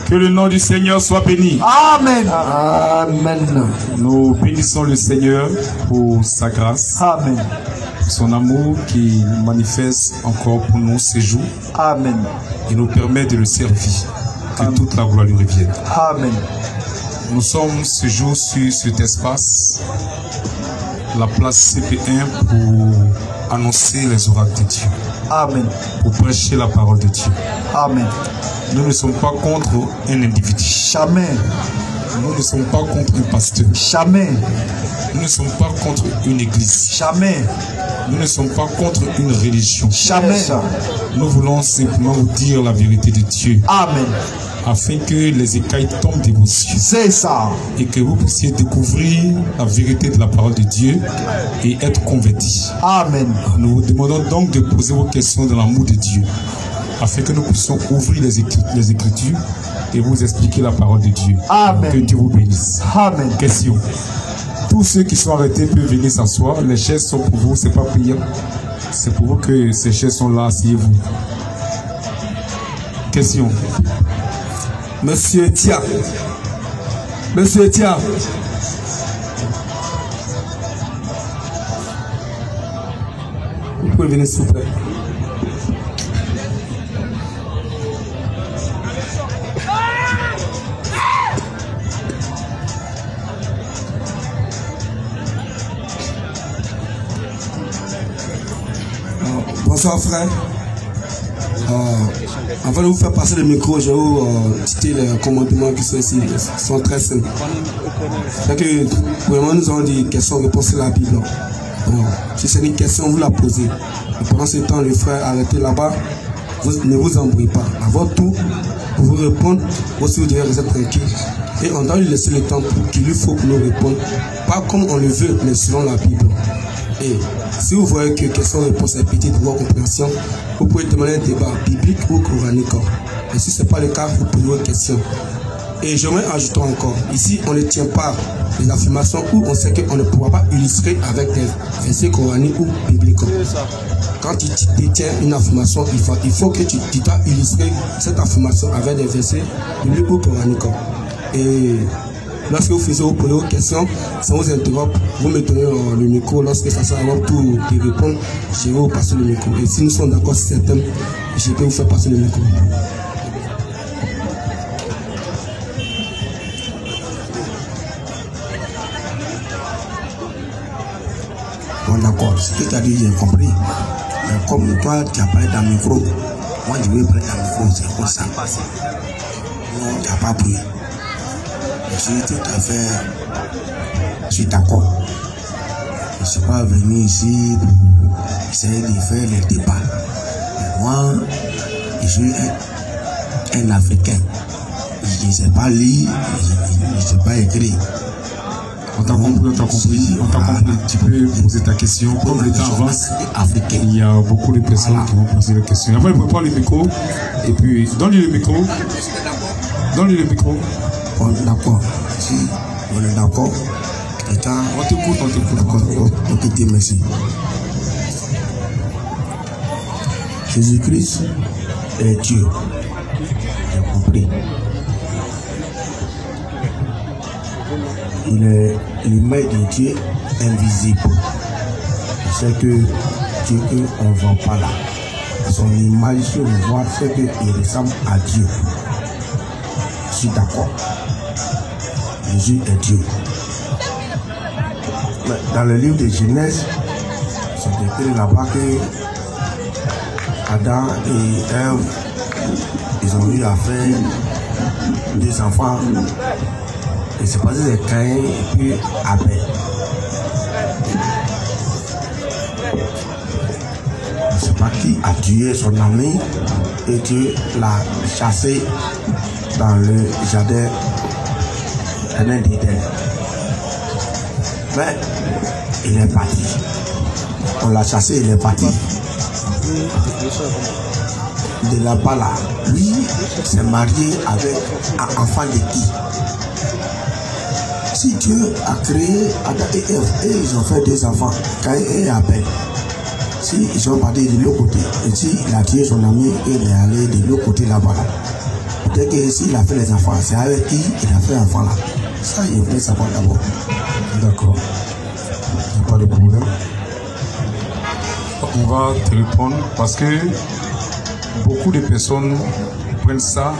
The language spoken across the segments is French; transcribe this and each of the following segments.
Que le nom du Seigneur soit béni. Amen. Amen. Nous bénissons le Seigneur pour sa grâce. Amen. Son amour qui manifeste encore pour nous ces jours. Amen. Et nous permet de le servir. Que Amen. Toute la gloire lui revienne. Amen. Nous sommes ce jour sur cet espace, la place CP1, pour annoncer les oracles de Dieu. Amen. Pour prêcher la parole de Dieu. Amen. Nous ne sommes pas contre un individu. Jamais. Nous ne sommes pas contre un pasteur. Jamais. Nous ne sommes pas contre une église. Jamais. Nous ne sommes pas contre une religion. Jamais. Nous voulons simplement vous dire la vérité de Dieu. Amen. Afin que les écailles tombent de vos yeux. C'est ça. Et que vous puissiez découvrir la vérité de la parole de Dieu et être convertis. Amen. Nous vous demandons donc de poser vos questions dans l'amour de Dieu. Afin que nous puissions ouvrir les Écritures et vous expliquer la parole de Dieu. Amen. Que Dieu vous bénisse. Amen. Question. Tous ceux qui sont arrêtés peuvent venir s'asseoir. Les chaises sont pour vous, c'est pas payant. C'est pour vous que ces chaises sont là, asseyez-vous. Question. Monsieur Tia. Monsieur Tia. Vous pouvez venir s'il vous plaît. Bonsoir frère. Avant de vous faire passer le micro, je vais vous citer les commandements qui sont ici. Ils sont très simples. C'est que vraiment nous avons des questions-réponses sur la Bible. Donc, si c'est une question, vous la posez. Et pendant ce temps, le frère arrêtez là-bas. Ne vous embrouillez pas. Avant tout, pour vous répondre, vous aussi vous devez rester tranquille. Et on doit lui laisser le temps qu'il lui faut pour nous répondre. Pas comme on le veut, mais selon la Bible. Et si vous voyez que question-réponse est petite pour votre compréhension, vous pouvez demander un débat biblique ou coranique. Et si ce n'est pas le cas, vous posez vos questions. Et j'aimerais ajouter encore, ici on ne tient pas des affirmations où on sait qu'on ne pourra pas illustrer avec des versets coraniques ou bibliques. Quand tu détiens une affirmation, il faut que tu dois illustrer cette affirmation avec des versets bibliques ou coraniques. Et lorsque vous posez vos questions, ça vous interrompt, vous me donnez le micro. Lorsque ça sera votre tour de répondre, je vais vous passer le micro. Et si nous sommes d'accord sur ce thème, je peux vous faire passer le micro. Bon d'accord, ce que tu as dit, j'ai compris. Mais comme toi, tu as parlé dans le micro, moi je vais parler dans le micro, c'est comme ça. Non, tu n'as pas pris. Je suis tout à fait, je suis d'accord. Je ne suis pas venu ici pour essayer de faire les débats. Mais moi, je suis un Africain. Je ne sais pas lire, je ne sais pas écrire. On t'a compris, on t'a compris. Tu peux poser ta question. Comme le temps avance, il y a beaucoup de personnes qui vont poser la question. Après, il prend le micro et puis donne-lui le micro. Donne-lui le micro. D'accord. Si on est d'accord, on t'écoute. Ok, merci. Jésus-Christ est Dieu. J'ai compris. Il est l'image de Dieu invisible. Je sais que Dieu qu'on ne voit pas là. Son image, si on voit, c'est qu'il ressemble à Dieu. Je suis d'accord. Jésus est Dieu. Mais dans le livre de Genèse, c'est écrit là-bas que Adam et Ève, ils ont eu à faire des enfants. Et c'est passé de Caïn et puis Abel. Je ne sais pas qui a tué son ami et Dieu l'a chassé dans le jardin d'Éden. Mais il est parti. On l'a chassé, il est parti. De là-bas là, lui s'est marié avec un enfant de qui? Si Dieu a créé Adam et Ève et ils ont fait deux enfants, Caïn et Abel, Si ils sont partis de l'autre côté, et si il a tué son ami, il est allé de l'autre côté là-bas. Peut-être que s'il a fait les enfants, c'est avec qui il a fait l'enfant là. Ça, il voulait savoir d'abord. D'accord. Il n'y a pas de problème. On va te répondre parce que beaucoup de personnes prennent ça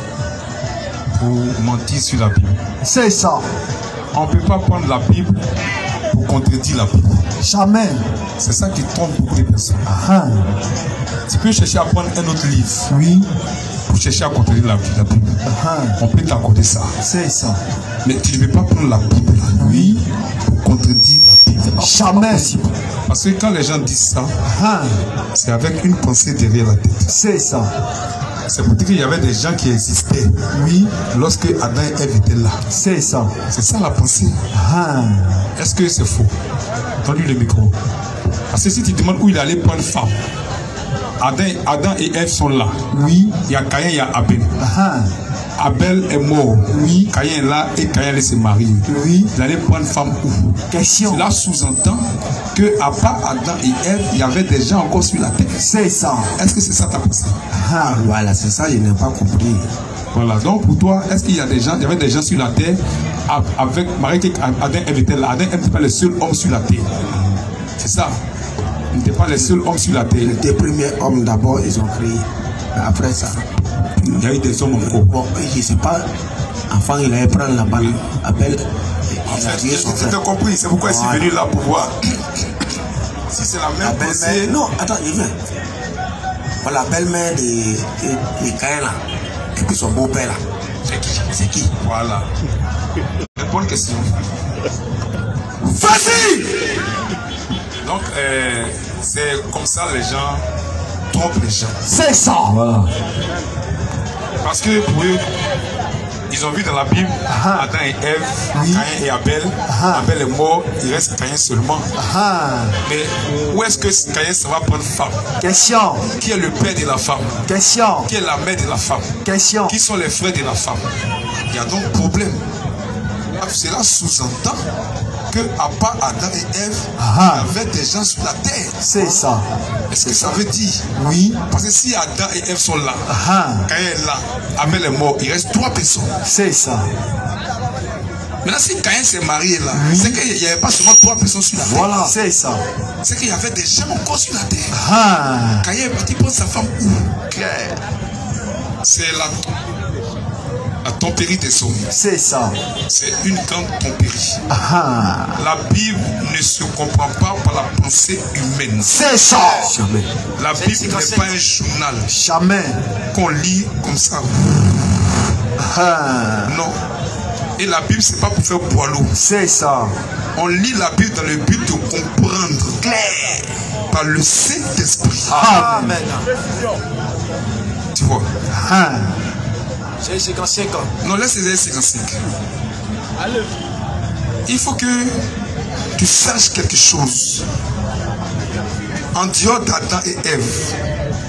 pour mentir sur la Bible. C'est ça. On ne peut pas prendre la Bible pour contredire la Bible. Jamais. C'est ça qui trompe beaucoup de personnes. Tu peux chercher à prendre un autre livre. Oui. Pour chercher à contredire la Bible. On peut t'accorder ça. C'est ça. Mais tu ne peux pas prendre la Bible. Oui. Pour contredire la Bible. Jamais. Parce que quand les gens disent ça, c'est avec une pensée derrière la tête. C'est ça. C'est pour dire qu'il y avait des gens qui existaient. Oui. Lorsque Adam et Ève étaient là. C'est ça. C'est ça la pensée. Est-ce que c'est faux? Donne-lui le micro. Parce que si tu demandes où il allait prendre femme, Adam et Ève sont là. Oui. Il y a Caïn, il y a Abel. Abel est mort. Oui. Caïn est là et Caïn allait se marier. Oui. Il allait prendre femme où? Question. Cela sous-entend que à part Adam et Ève, il y avait des gens encore sur la terre. C'est ça. Est-ce que c'est ça ta pensée? Voilà, c'est ça, je n'ai pas compris. Voilà, donc pour toi, est-ce qu'il y a des gens, il y avait des gens sur la terre avec Marie, Adam et Ève étaient là. Adam n'était pas le seul homme sur la terre. C'est ça. Il n'était pas le seul homme sur la terre. Les premiers hommes d'abord, ils ont créé. Après ça, il y a eu des hommes encore. Bon, je ne sais pas. Enfant, il allait prendre la balle. Abel, il a tué son frère. Tu as compris, c'est pourquoi il est venu là pour voir. Si c'est la même pensée. Non, attends, je viens. Voilà, la belle-mère de Caïn là. Et puis son beau-père là. C'est qui? Voilà. Bonne question. Facile! Donc, c'est comme ça les gens trompent les gens. C'est ça! Voilà. Parce que pour eux, ils ont vu dans la Bible Adam et Ève, Caïn et Abel. Abel est mort, il reste Caïn seulement. Mais où est-ce que Caïn se va prendre femme? Question. Qui est le père de la femme? Question. Qui est la mère de la femme? Question. Qui sont les frères de la femme? Il y a donc problème. Cela sous-entend que à part Adam et Ève, il y avait des gens sur la terre. C'est ça. Est-ce que ça veut dire? Oui. Parce que si Adam et Ève sont là, Caïn est là, Abel est mort, il reste 3 personnes. C'est ça. Maintenant, si Caïn s'est marié là, c'est qu'il n'y avait pas seulement 3 personnes sur la terre. Voilà. C'est ça. C'est qu'il y avait des gens encore sur la terre. Caïn est parti prendre sa femme où? Claire. C'est la tromperie des hommes. C'est ça. C'est une grande tromperie. La Bible ne se comprend pas par la pensée humaine. C'est ça. Jamais. La Bible n'est pas un journal. Jamais. Qu'on lit comme ça. Non. Et la Bible, c'est pas pour faire boileau. C'est ça. On lit la Bible dans le but de comprendre. Clair. Par le Saint-Esprit. Amen. Tu vois. J'ai 55 ans. Non, laisse les 55. Il faut que tu saches quelque chose. En dehors d'Adam et Ève,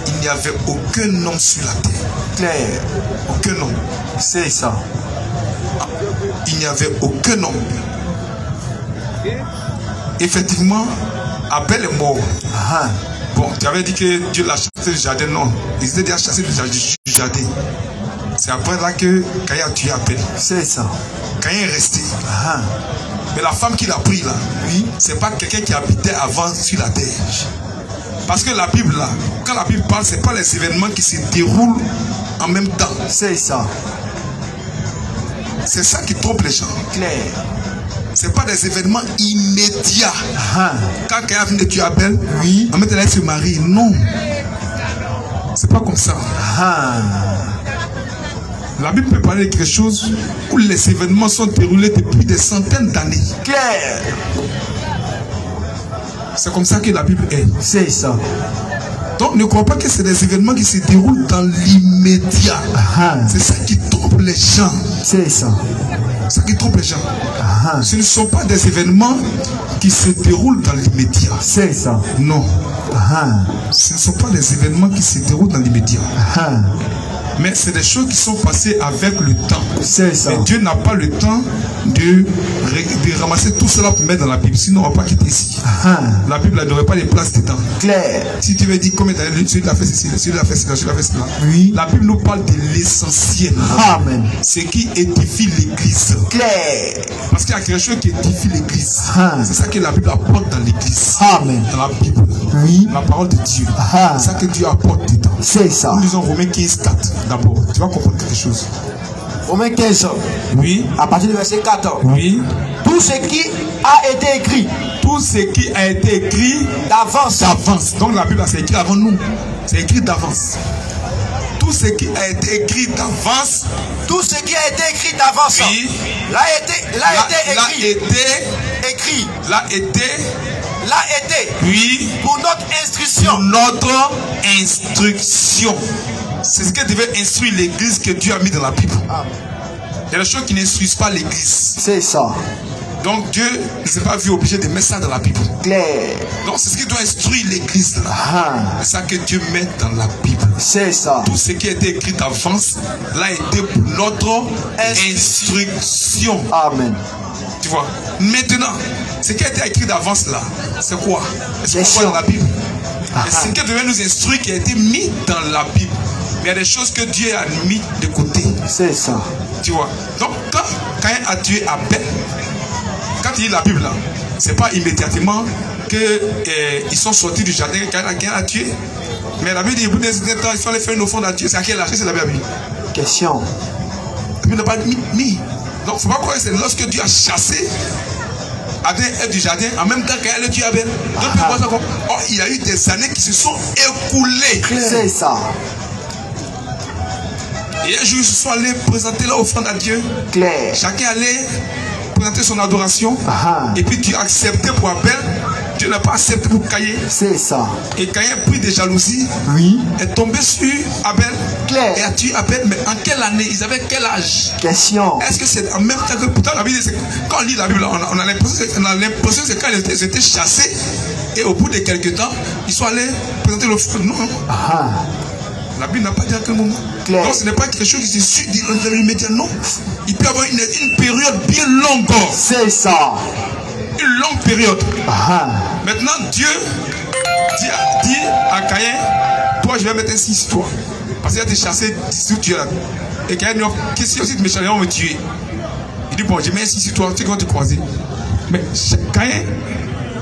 il n'y avait aucun homme sur la terre. Claire. Aucun homme. C'est ça. Il n'y avait aucun homme. Effectivement, Abel est mort. Bon, tu avais dit que Dieu l'a chassé du jardin. Non, ils étaient déjà chassés du jardin. C'est après là que Caïn a tué Abel. C'est ça. Caïn est resté. Mais la femme qu'il a pris là, oui, c'est pas quelqu'un qui habitait avant sur la terre. Parce que la Bible là, quand la Bible parle, c'est pas les événements qui se déroulent en même temps. C'est ça. C'est ça qui trompe les gens. Clair. C'est pas des événements immédiats. Quand Caïn vient de tuer Abel, oui, en mettant là se marie. Non. C'est pas comme ça. La Bible peut parler de quelque chose où les événements sont déroulés depuis des centaines d'années. Claire. C'est comme ça que la Bible est. C'est ça. Donc ne crois pas que c'est des événements qui se déroulent dans l'immédiat. C'est ça qui trompe les gens. C'est ça. C'est ça qui trompe les gens. Ce ne sont pas des événements qui se déroulent dans l'immédiat. C'est ça. Non. Ce ne sont pas des événements qui se déroulent dans l'immédiat. Mais c'est des choses qui sont passées avec le temps. C'est ça. Mais Dieu n'a pas le temps de ramasser tout cela pour mettre dans la Bible. Sinon, on ne va pas quitter ici. La Bible n'aurait pas de place dedans. Clair. Si tu veux dire combien d'années celui-là a fait ceci, celui-là a fait cela, celui-là a fait cela. Oui. La Bible nous parle de l'essentiel. Amen. Ce qui édifie l'église. Clair. Parce qu'il y a quelque chose qui édifie l'église. C'est ça que la Bible apporte dans l'église. Amen. Dans la Bible. Oui. La parole de Dieu. C'est ça que Dieu apporte dedans. C'est ça. Nous lisons Romains 15, 4 d'abord. Tu vas comprendre quelque chose. Romains 15. Oui. À partir du verset 4. Oui. Tout ce qui a été écrit. Tout ce qui a été écrit d'avance. Donc la Bible, c'est écrit avant nous. C'est écrit d'avance. Tout ce qui a été écrit d'avance. Tout ce qui a été écrit d'avance. Oui. L'a été. Oui. Pour notre instruction. Pour notre instruction. C'est ce que devait instruire l'église que Dieu a mis dans la Bible. Il y a des choses qui n'instruisent pas l'église. C'est ça. Donc Dieu ne s'est pas vu obligé de mettre ça dans la Bible. Clair. Donc c'est ce qui doit instruire l'église. C'est ça que Dieu met dans la Bible. C'est ça. Tout ce qui a été écrit d'avance l'a été pour notre instruction. Amen. Tu vois. Maintenant, ce qui a été écrit d'avance là, c'est quoi? Est-ce qu'on voit dans la Bible? Ce qui devait nous instruire qui a été mis dans la Bible. Mais il y a des choses que Dieu a mis de côté. C'est ça. Tu vois. Donc quand Caïn a tué Abel, quand il lit la Bible là, c'est pas immédiatement qu'ils sont sortis du jardin que Caïn a tué. Mais la Bible dit, au bout d'un certain temps, ils sont allés faire une offrande à Dieu. C'est à quel âge? C'est la Bible. Question. La Bible n'a pas mis. Donc il ne faut pas croire que c'est lorsque Dieu a chassé Adam du jardin, en même temps qu'elle a tué Abel. Donc il y a eu des années qui se sont écoulées. C'est ça. Et un jour, ils se sont allés présenter l'offrande à Dieu. Clair. Chacun allait présenter son adoration. Et puis Dieu a accepté pour Abel. Dieu n'a pas accepté pour Caïn. C'est ça. Et Caïn, pris de jalousie, est tombé sur Abel. Clair. Et a tué Abel. Mais en quelle année? Ils avaient quel âge? Question. Est-ce que c'est en même temps que pourtant la Bible, quand on lit la Bible, on a l'impression que c'est quand ils étaient chassés. Et au bout de quelques temps, ils sont allés présenter l'offrande. Non. La Bible n'a pas dit à quel moment. Claire. Donc ce n'est pas quelque chose qui se suit immédiatement. Il peut y avoir une période bien longue. C'est ça. Une longue période. Maintenant, Dieu dit à Caïn, toi je vais mettre ainsi sur toi. Parce qu'il a été chassé sur tu es là. Et Caïn dit, qu'est-ce que si tu me chasses, on va me tuer. Il dit, bon, je mets ainsi sur toi, tu sais comment te croiser. Mais Caïn,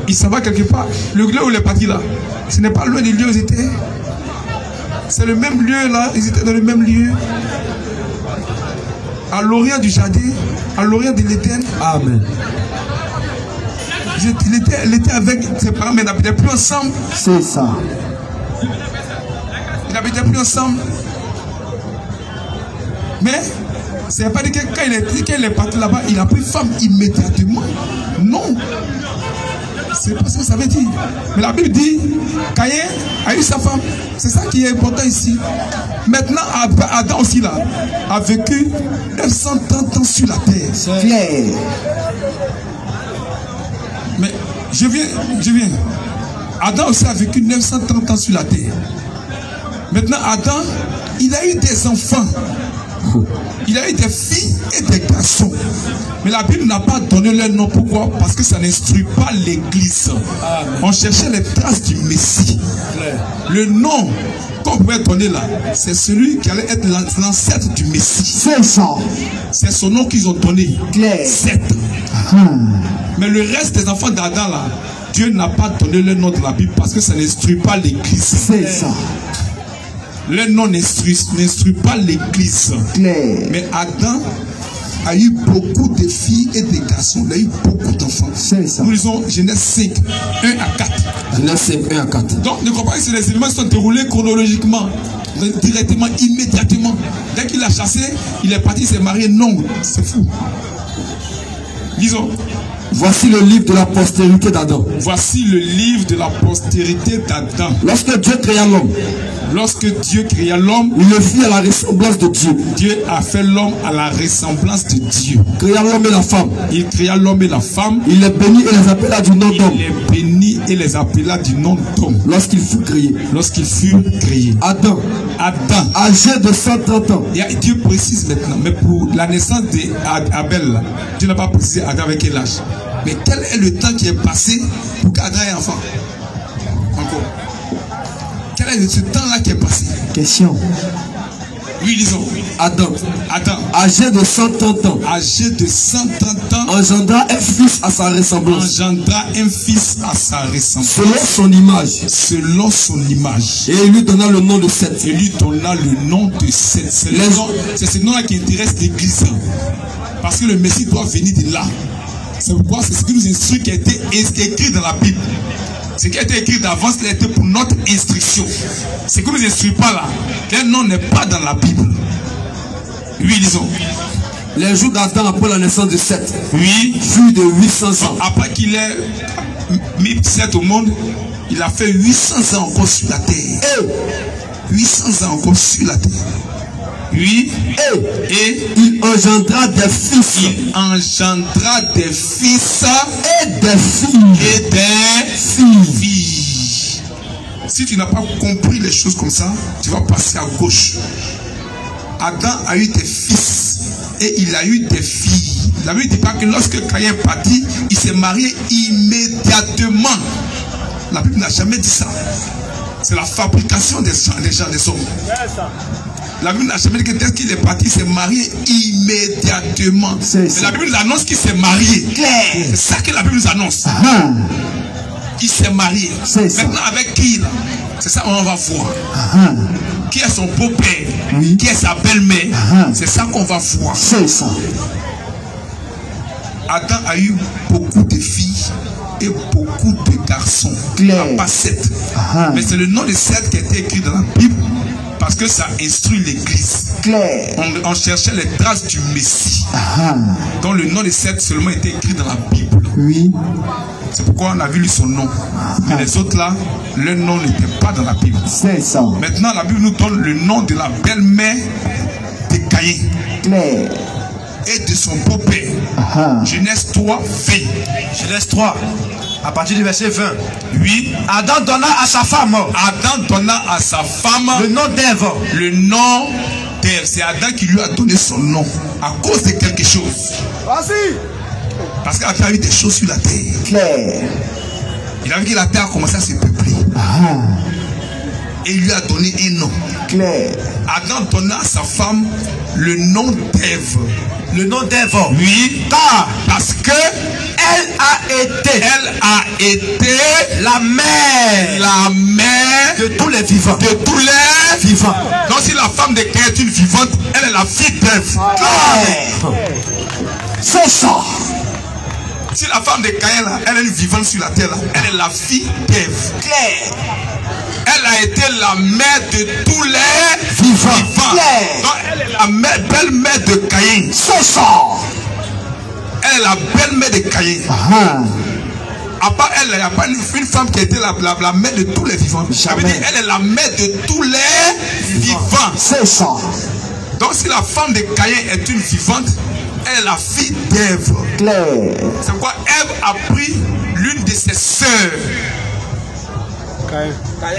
il s'en va quelque part. Le lieu où il est parti là, ce n'est pas loin du lieu où ils étaient. C'est le même lieu là, ils étaient dans le même lieu. À l'orient du jardin, à l'orient de l'Éden. Amen. Il était avec ses parents, mais ils n'habitaient plus ensemble. C'est ça. Ils n'habitaient plus ensemble. Mais, ce n'est pas dit que quand il est parti là-bas, il a pris femme immédiatement. Non. C'est pas ce que ça veut dire. Mais la Bible dit, Caïn a eu sa femme. C'est ça qui est important ici. Maintenant, Adam aussi là, a vécu 930 ans sur la terre. C'est clair. Mais je viens. Adam aussi a vécu 930 ans sur la terre. Maintenant, Adam, il a eu des enfants. Il a eu des filles et des garçons. Mais la Bible n'a pas donné leur nom. Pourquoi? Parce que ça n'instruit pas l'église. On cherchait les traces du Messie. Le nom qu'on pouvait donner là, c'est celui qui allait être l'ancêtre du Messie. C'est ça. C'est son nom qu'ils ont donné. Claire. Seth. Mais le reste des enfants d'Adam là, Dieu n'a pas donné leur nom de la Bible parce que ça n'instruit pas l'église. C'est ça. Le nom n'instruit pas l'église. Mais Adam a eu beaucoup de filles et de garçons. Il a eu beaucoup d'enfants. Nous lisons Genèse 5, 1 à 4. Genèse 5, 1 à 4. Donc ne crois pas que c'est les événements qui sont déroulés chronologiquement, directement, immédiatement. Dès qu'il a chassé, il est parti, il s'est marié. Non, c'est fou. Lisons. Voici le livre de la postérité d'Adam. Voici le livre de la postérité d'Adam. Lorsque Dieu créa l'homme, lorsque Dieu créa l'homme, il le fit à la ressemblance de Dieu. Dieu a fait l'homme à la ressemblance de Dieu. Créa l'homme et la femme. Il créa l'homme et la femme. Il les bénit et les appela du nom d'homme. Il les bénit et les appela du nom d'homme. Lorsqu'il fut créé. Lorsqu'il fut créé. Adam, âgé de 130 ans. Et Dieu précise maintenant, mais pour la naissance d'Abel, Dieu n'a pas précisé Adam avec quel âge. Mais quel est le temps qui est passé pour qu'Adam ait enfant? Encore. Quel est ce temps-là qui est passé? Question. Oui, disons. Adam, âgé de 130 ans. Âgé de 130 ans. Engendra un fils à sa ressemblance. Engendra un fils à sa ressemblance. Selon son image. Selon son image. Et il lui donna le nom de Seth. Il lui donna le nom de Seth. C'est ce nom-là qui intéresse l'Église. Parce que le Messie doit venir de là. C'est pourquoi c'est ce qui nous instruit qui a été écrit dans la Bible. Ce qui a été écrit d'avance, il a été pour notre instruction. Ce qui ne nous instruit pas là, quel nom n'est pas dans la Bible. Oui, disons. Les jours d'Adam après la naissance de Seth. Oui. Fut de 800 ans. Après qu'il ait mis Seth au monde, il a fait 800 ans encore sur la terre. 800 ans encore sur la terre. Oui. Et il engendra des fils. Il engendra des fils et des filles. Et des filles. Si tu n'as pas compris les choses comme ça, tu vas passer à gauche. Adam a eu des fils et il a eu des filles. La Bible dit pas que lorsque Caïn est parti, il s'est marié immédiatement. La Bible n'a jamais dit ça. C'est la fabrication des gens, des hommes. La Bible n'a jamais dit que dès qu'il est parti, il s'est marié immédiatement. Mais la Bible nous annonce qu'il s'est marié. C'est ça que la Bible nous annonce. Il s'est marié. Maintenant avec qui là? C'est ça qu'on va voir. Qui est son beau-père? Qui est sa belle-mère? C'est ça qu'on va voir. C'est ça. Adam a eu beaucoup de filles et beaucoup de garçons. Pas 7. Mais c'est le nom de Seth qui a été écrit dans la Bible. Parce que ça instruit l'église. On cherchait les traces du Messie. Donc le nom de Seth seulement était écrit dans la Bible. Oui. C'est pourquoi on a vu son nom. Mais les autres là, leur nom n'était pas dans la Bible. C'est ça. Maintenant la Bible nous donne le nom de la belle-mère de Caïn. Et de son beau-père. Genèse 3, 20. Genèse 3. À partir du verset 20. Oui. Adam donna à sa femme. Adam donna à sa femme le nom d'Ève. Le nom d'Ève. C'est Adam qui lui a donné son nom. À cause de quelque chose. Vas-y. Parce qu'Adam a eu des choses sur la terre. Il a vu que la terre a commencé à se peupler. Et il lui a donné un nom. Adam donna à sa femme le nom d'Ève. Le nom d'Ève. Oui. Parce que elle a été la mère de tous les vivants. Donc si la femme de Caïn est une vivante, elle est la fille d'Ève. C'est ça. Si la femme de Caïn là, elle est une vivante sur la terre là, elle est la fille d'Ève. Elle a été la mère de tous les vivants. Donc elle est la belle-mère de Caïn. C'est ça. Elle est la belle-mère de Caïn. À part elle, il n'y a pas une femme qui a été la mère de tous les vivants. Elle est la mère de tous les vivants. C'est ça. Donc si la femme de Caïn est une vivante, elle est la fille d'Ève. C'est pourquoi Ève a pris l'une de ses sœurs.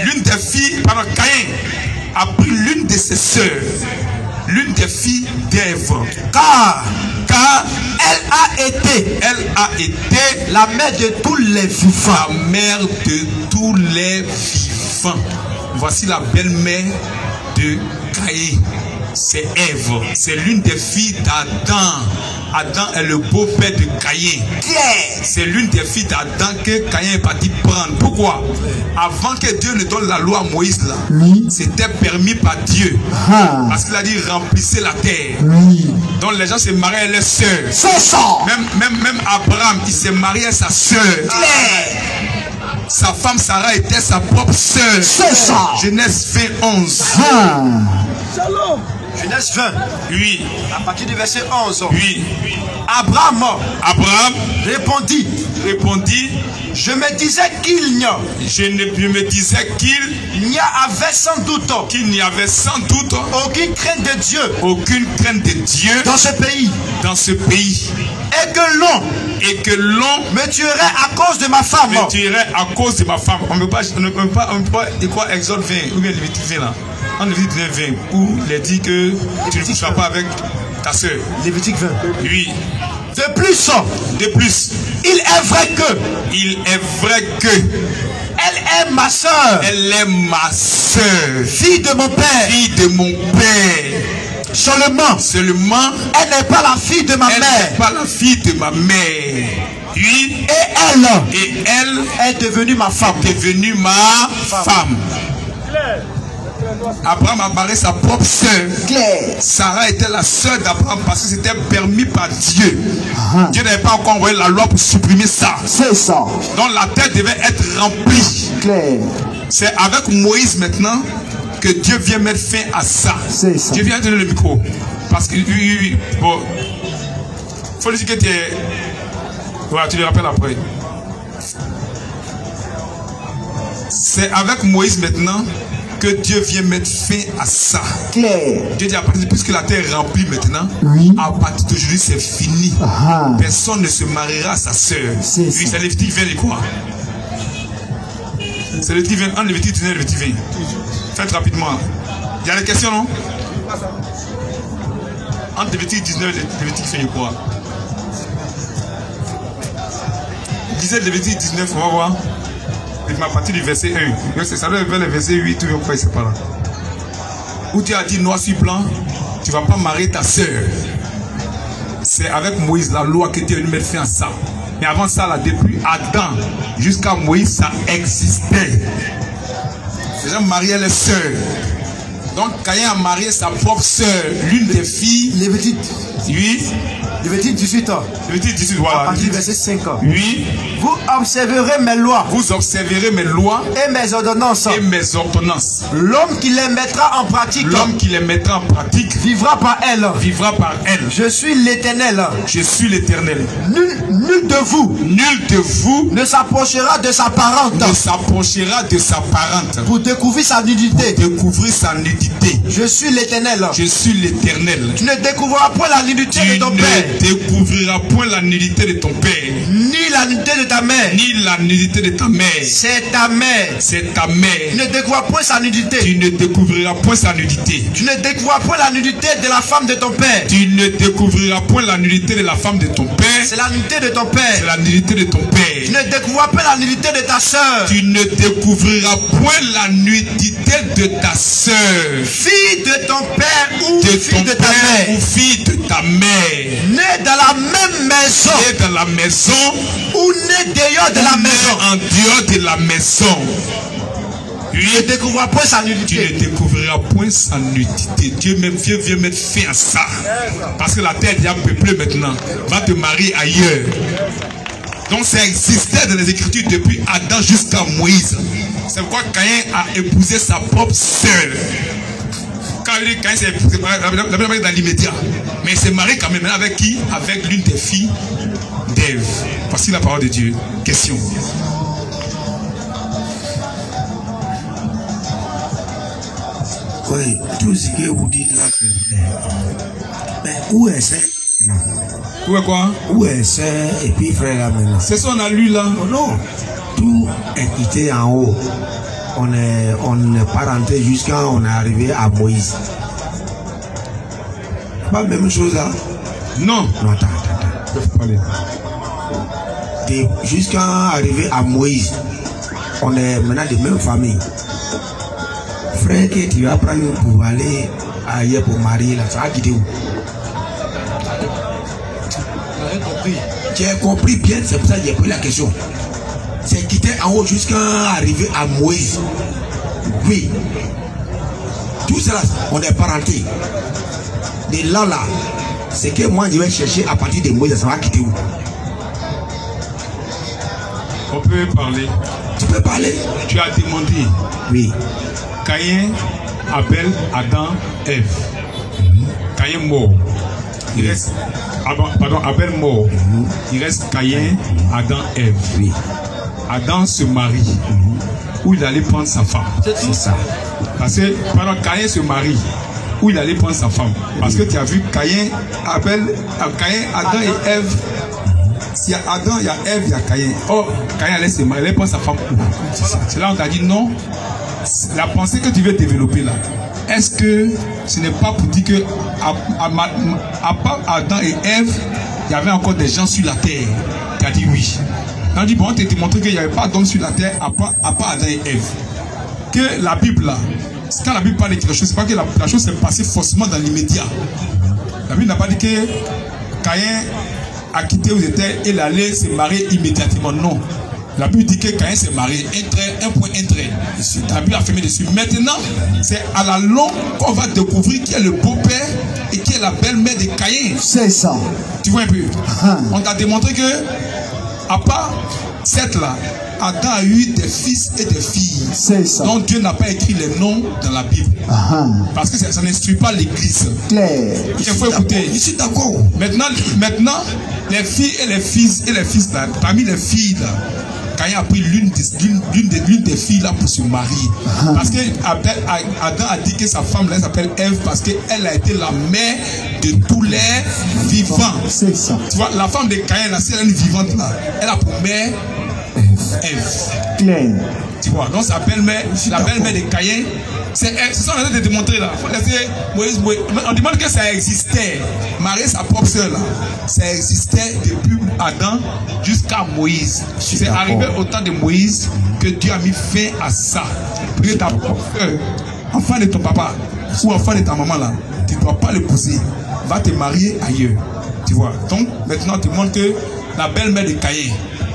L'une des filles, pardon, Caïn a pris l'une de ses sœurs, l'une des filles d'Ève. Car elle a été la mère de tous les vivants. La mère de tous les vivants. Voici la belle-mère de Caïn. C'est Ève. C'est l'une des filles d'Adam. Adam est le beau-père de Caïn. C'est l'une des filles d'Adam que Caïn est parti prendre. Pourquoi? Avant que Dieu ne donne la loi à Moïse là, c'était permis par Dieu. Parce qu'il a dit remplissez la terre. Donc les gens se mariaient avec leurs sœurs. C'est ça. Même Abraham, il s'est marié à sa sœur. Sa femme Sarah était sa propre sœur. C'est ça. Genèse 20, 11. Shalom. Genèse 20. Oui. À partir du verset 11. Oui. Abraham répondit. Je me disais qu'il n'y a. Je me disais qu'il n'y avait sans doute. Aucune crainte de Dieu. Aucune crainte de Dieu. Dans ce pays. Et que l'on me tuerait à cause de ma femme. On ne peut pas dire quoi Exode 20 ou bien Lévitique 20 là. En Lévitique 20 où il est dit que tu ne coucheras pas avec ta soeur. Lévitique 20. Oui. De plus, il est vrai que elle est ma soeur. Fille de mon père. Seulement, elle n'est pas la fille de ma mère. Oui. Et elle est devenue ma femme. Abraham a barré sa propre sœur. Sarah était la sœur d'Abraham parce que c'était permis par Dieu. Dieu n'avait pas encore envoyé la loi pour supprimer ça. C'est ça. Donc la terre devait être remplie. C'est avec Moïse maintenant que Dieu vient mettre fin à ça. Dieu vient donner le micro. Parce que bon, faut lui dire que tu es. Voilà, tu le rappelles après. C'est avec Moïse maintenant que Dieu vient mettre fin à ça. Dieu dit à partir de puisque la terre est remplie maintenant, à partir d'aujourd'hui c'est fini. Personne ne se mariera à sa sœur. Oui, c'est Lévitique 20 et quoi? C'est Lévitique 20, en Lévitique 19 et Lévitique 20. Faites rapidement. Il y a des questions, non? Entre Lévitique 19 et Lévitique 20 et quoi? Disait Lévitique 19, on va voir. À partir du verset 1. Ça doit être vers le verset 8 ou quoi, c'est pas là. Où tu as dit noir sur blanc, tu ne vas pas marier ta soeur. C'est avec Moïse, la loi que Dieu est venu mettre fin à ça. Mais avant ça, là, depuis Adam jusqu'à Moïse, ça existait. Les gens mariaient les sœurs. Donc Caïn a marié sa propre sœur, l'une des filles. Lévitique. Oui. Lévitique 18 ans. Lévitique 18, voilà. À partir du verset 5 ans. Oui. Vous observerez mes lois. Vous observerez mes lois. Et mes ordonnances. Et mes ordonnances. L'homme qui les mettra en pratique. L'homme qui les mettra en pratique. Vivra par elle. Vivra par elle. Je suis l'Éternel. Je suis l'Éternel. Nul de vous ne s'approchera de sa parente. Pour découvrir sa nudité. Je suis l'Éternel. Je suis l'Éternel. Tu ne découvriras point la nudité de ton père. Tu ne découvriras point la nudité de ton père. Ni la nudité de ta mère. Ni la nudité de ta mère. C'est ta mère. C'est ta mère. Tu ne découvriras point sa nudité. Tu ne découvriras point sa nudité. Tu ne découvriras point la nudité de la femme de ton père. Tu ne découvriras point la nudité de la femme de ton père. C'est la nudité de ton père. C'est la nudité de ton père. Tu ne découvriras pas la nudité de ta soeur. Tu ne découvriras point la nudité de ta soeur. Fille de ton père ou fille de ta mère. Ou fille de ta mère. Née dans la même maison. Née dans la maison. Ou née dehors de la maison. En dehors de la maison. Tu ne découvriras point sa nudité. Tu ne découvriras point sa nudité. Dieu vient mettre fin à ça. Parce que la terre est déjà peuplée maintenant. Va te marier ailleurs. Donc ça existait dans les Écritures depuis Adam jusqu'à Moïse. C'est pourquoi Caïn a épousé sa propre sœur. Quand il dit Caïn s'est épousé, la première dans l'immédiat. Mais il s'est marié quand même avec qui? Avec l'une des filles d'Ève. Voici la parole de Dieu. Question. Oui, tout ce que vous dites là, mais où est ce? Où est quoi? Où est ce et puis frère là maintenant? C'est ça qu'on a lu là. Oh non, tout est quitté en haut. On n'est pas rentré jusqu'à on est arrivé à Moïse. Pas la même chose là? Non. Non, attends. Je peux parler. Jusqu'à arriver à Moïse, on est maintenant de même famille. Frère que tu vas prendre pour aller ailleurs pour marier là, ça va quitter où? J'ai compris bien, c'est pour ça que j'ai pris la question. C'est quitter en haut jusqu'à arriver à Moïse. Oui. Tout cela, on n'est pas rentré. De là, c'est que moi je vais chercher à partir de Moïse, ça va quitter où? On peut parler. Tu peux parler? Tu as demandé. Oui. Caïn, Abel, Adam, Ève. Caïn mort. Il reste, Abel mort. Il reste Caïn, Adam, Ève. Oui. Adam se marie. Où il allait prendre sa femme. C'est ça. Parce que pendant Caïn se marie, où il allait prendre sa femme. Parce que tu as vu Caïn, Adam et Ève. S'il y a Adam, il y a Ève, il y a Caïn. Oh, Caïn allait se marier, il allait prendre sa femme. C'est là où on t'a dit non. La pensée que tu veux développer là, est-ce que ce n'est pas pour dire que à part Adam et Ève, il y avait encore des gens sur la terre? Tu as dit oui. On dit bon, on t'a démontré qu'il n'y avait pas d'hommes sur la terre à part Adam et Ève. Que la Bible là, quand la Bible parle de quelque chose, c'est pas que la chose s'est passée forcément dans l'immédiat. La Bible n'a pas dit que Caïn a quitté où il était et il allait se marier immédiatement. Non. La Bible dit que Caïn s'est marié, un point, un trait. La Bible a fermé dessus. Maintenant, c'est à la longue qu'on va découvrir qui est le beau-père et qui est la belle-mère de Caïn. C'est ça. Tu vois un peu? On t'a démontré que, à part cette là, Adam a eu des fils et des filles. C'est ça. Donc Dieu n'a pas écrit les noms dans la Bible. Parce que ça n'instruit pas l'église. Claire. Il faut écouter. Je suis d'accord. Maintenant, les filles et les fils là, parmi les filles là, Caïn a pris l'une des filles là pour se marier. Parce que Adam a dit que sa femme là s'appelle Ève parce qu'elle a été la mère de tous les vivants. C'est ça. Tu vois, la femme de Caïn là, c'est elle vivante là. Elle a pour mère Ève. Claire. Tu vois, donc sa belle-mère, la belle-mère de Caïn, c'est ça qu'on a de démontrer là. Faut laisser Moïse. On demande que ça existait. Marier sa propre soeur là, ça existait depuis Adam jusqu'à Moïse. C'est arrivé au temps de Moïse que Dieu a mis fin à ça. Parce que ta propre soeur, enfant de ton papa ou enfant de ta maman là, tu ne dois pas l'épouser. Va te marier ailleurs. Tu vois. Donc maintenant, tu montres que la belle-mère de Caïn,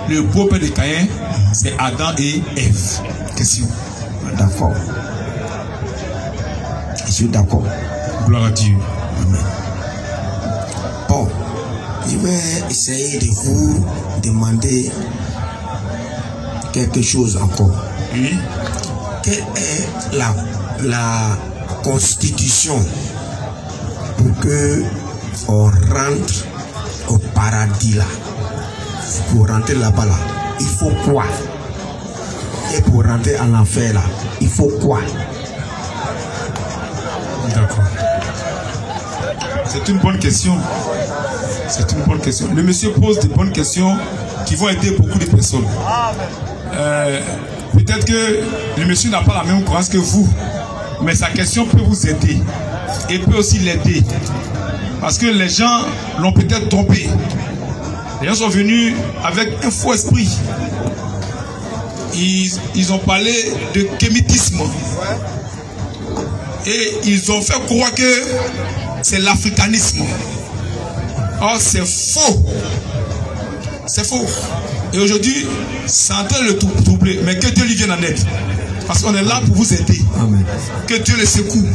le beau-père de Caïn, c'est Adam et Ève. Question. D'accord. Je suis d'accord. Gloire à Dieu. Amen. Bon, je vais essayer de vous demander quelque chose encore. Oui. Quelle est la constitution pour que on rentre au paradis là? Pour rentrer là-bas là, il faut quoi? Et pour rentrer en enfer là, il faut quoi? D'accord. C'est une bonne question. C'est une bonne question. Le monsieur pose des bonnes questions qui vont aider beaucoup de personnes. Peut-être que le monsieur n'a pas la même croyance que vous, mais sa question peut vous aider et peut aussi l'aider. Parce que les gens l'ont peut-être trompé. Les gens sont venus avec un faux esprit. Ils ont parlé de kémitisme. Et ils ont fait croire que c'est l'africanisme. Or, c'est faux. C'est faux. Et aujourd'hui, c'est en train de le troubler. Mais que Dieu lui vienne en aide. Parce qu'on est là pour vous aider. Amen. Que Dieu le secoue.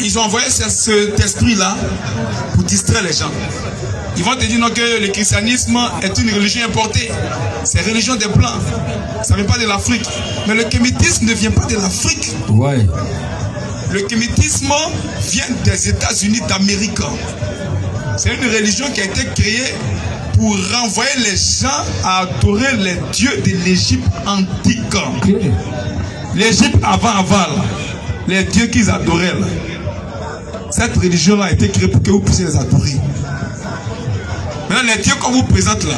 Ils ont envoyé cet esprit-là pour distraire les gens. Ils vont te dire non, que le christianisme est une religion importée. C'est la religion des Blancs. Ça ne vient pas de l'Afrique. Mais le kémitisme ne vient pas de l'Afrique. Ouais. Le kémitisme vient des États-Unis d'Amérique. C'est une religion qui a été créée pour renvoyer les gens à adorer les dieux de l'Égypte antique. L'Égypte avant, les dieux qu'ils adoraient. Là. Cette religion-là a été créée pour que vous puissiez les adorer. Maintenant, les dieux qu'on vous présente là,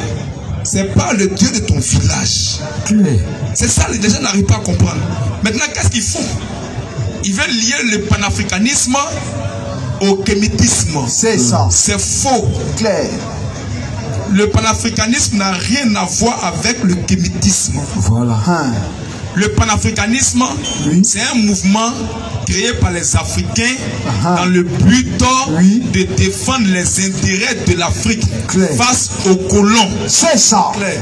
c'est pas le Dieu de ton village. C'est ça, les gens n'arrivent pas à comprendre. Maintenant, qu'est-ce qu'ils font? Ils veulent lier le panafricanisme au kémitisme. C'est ça. C'est faux. Clair. Le panafricanisme n'a rien à voir avec le kémitisme. Voilà. Le panafricanisme, c'est un mouvement créé par les Africains dans le but de défendre les intérêts de l'Afrique face aux colons. C'est ça. Clair.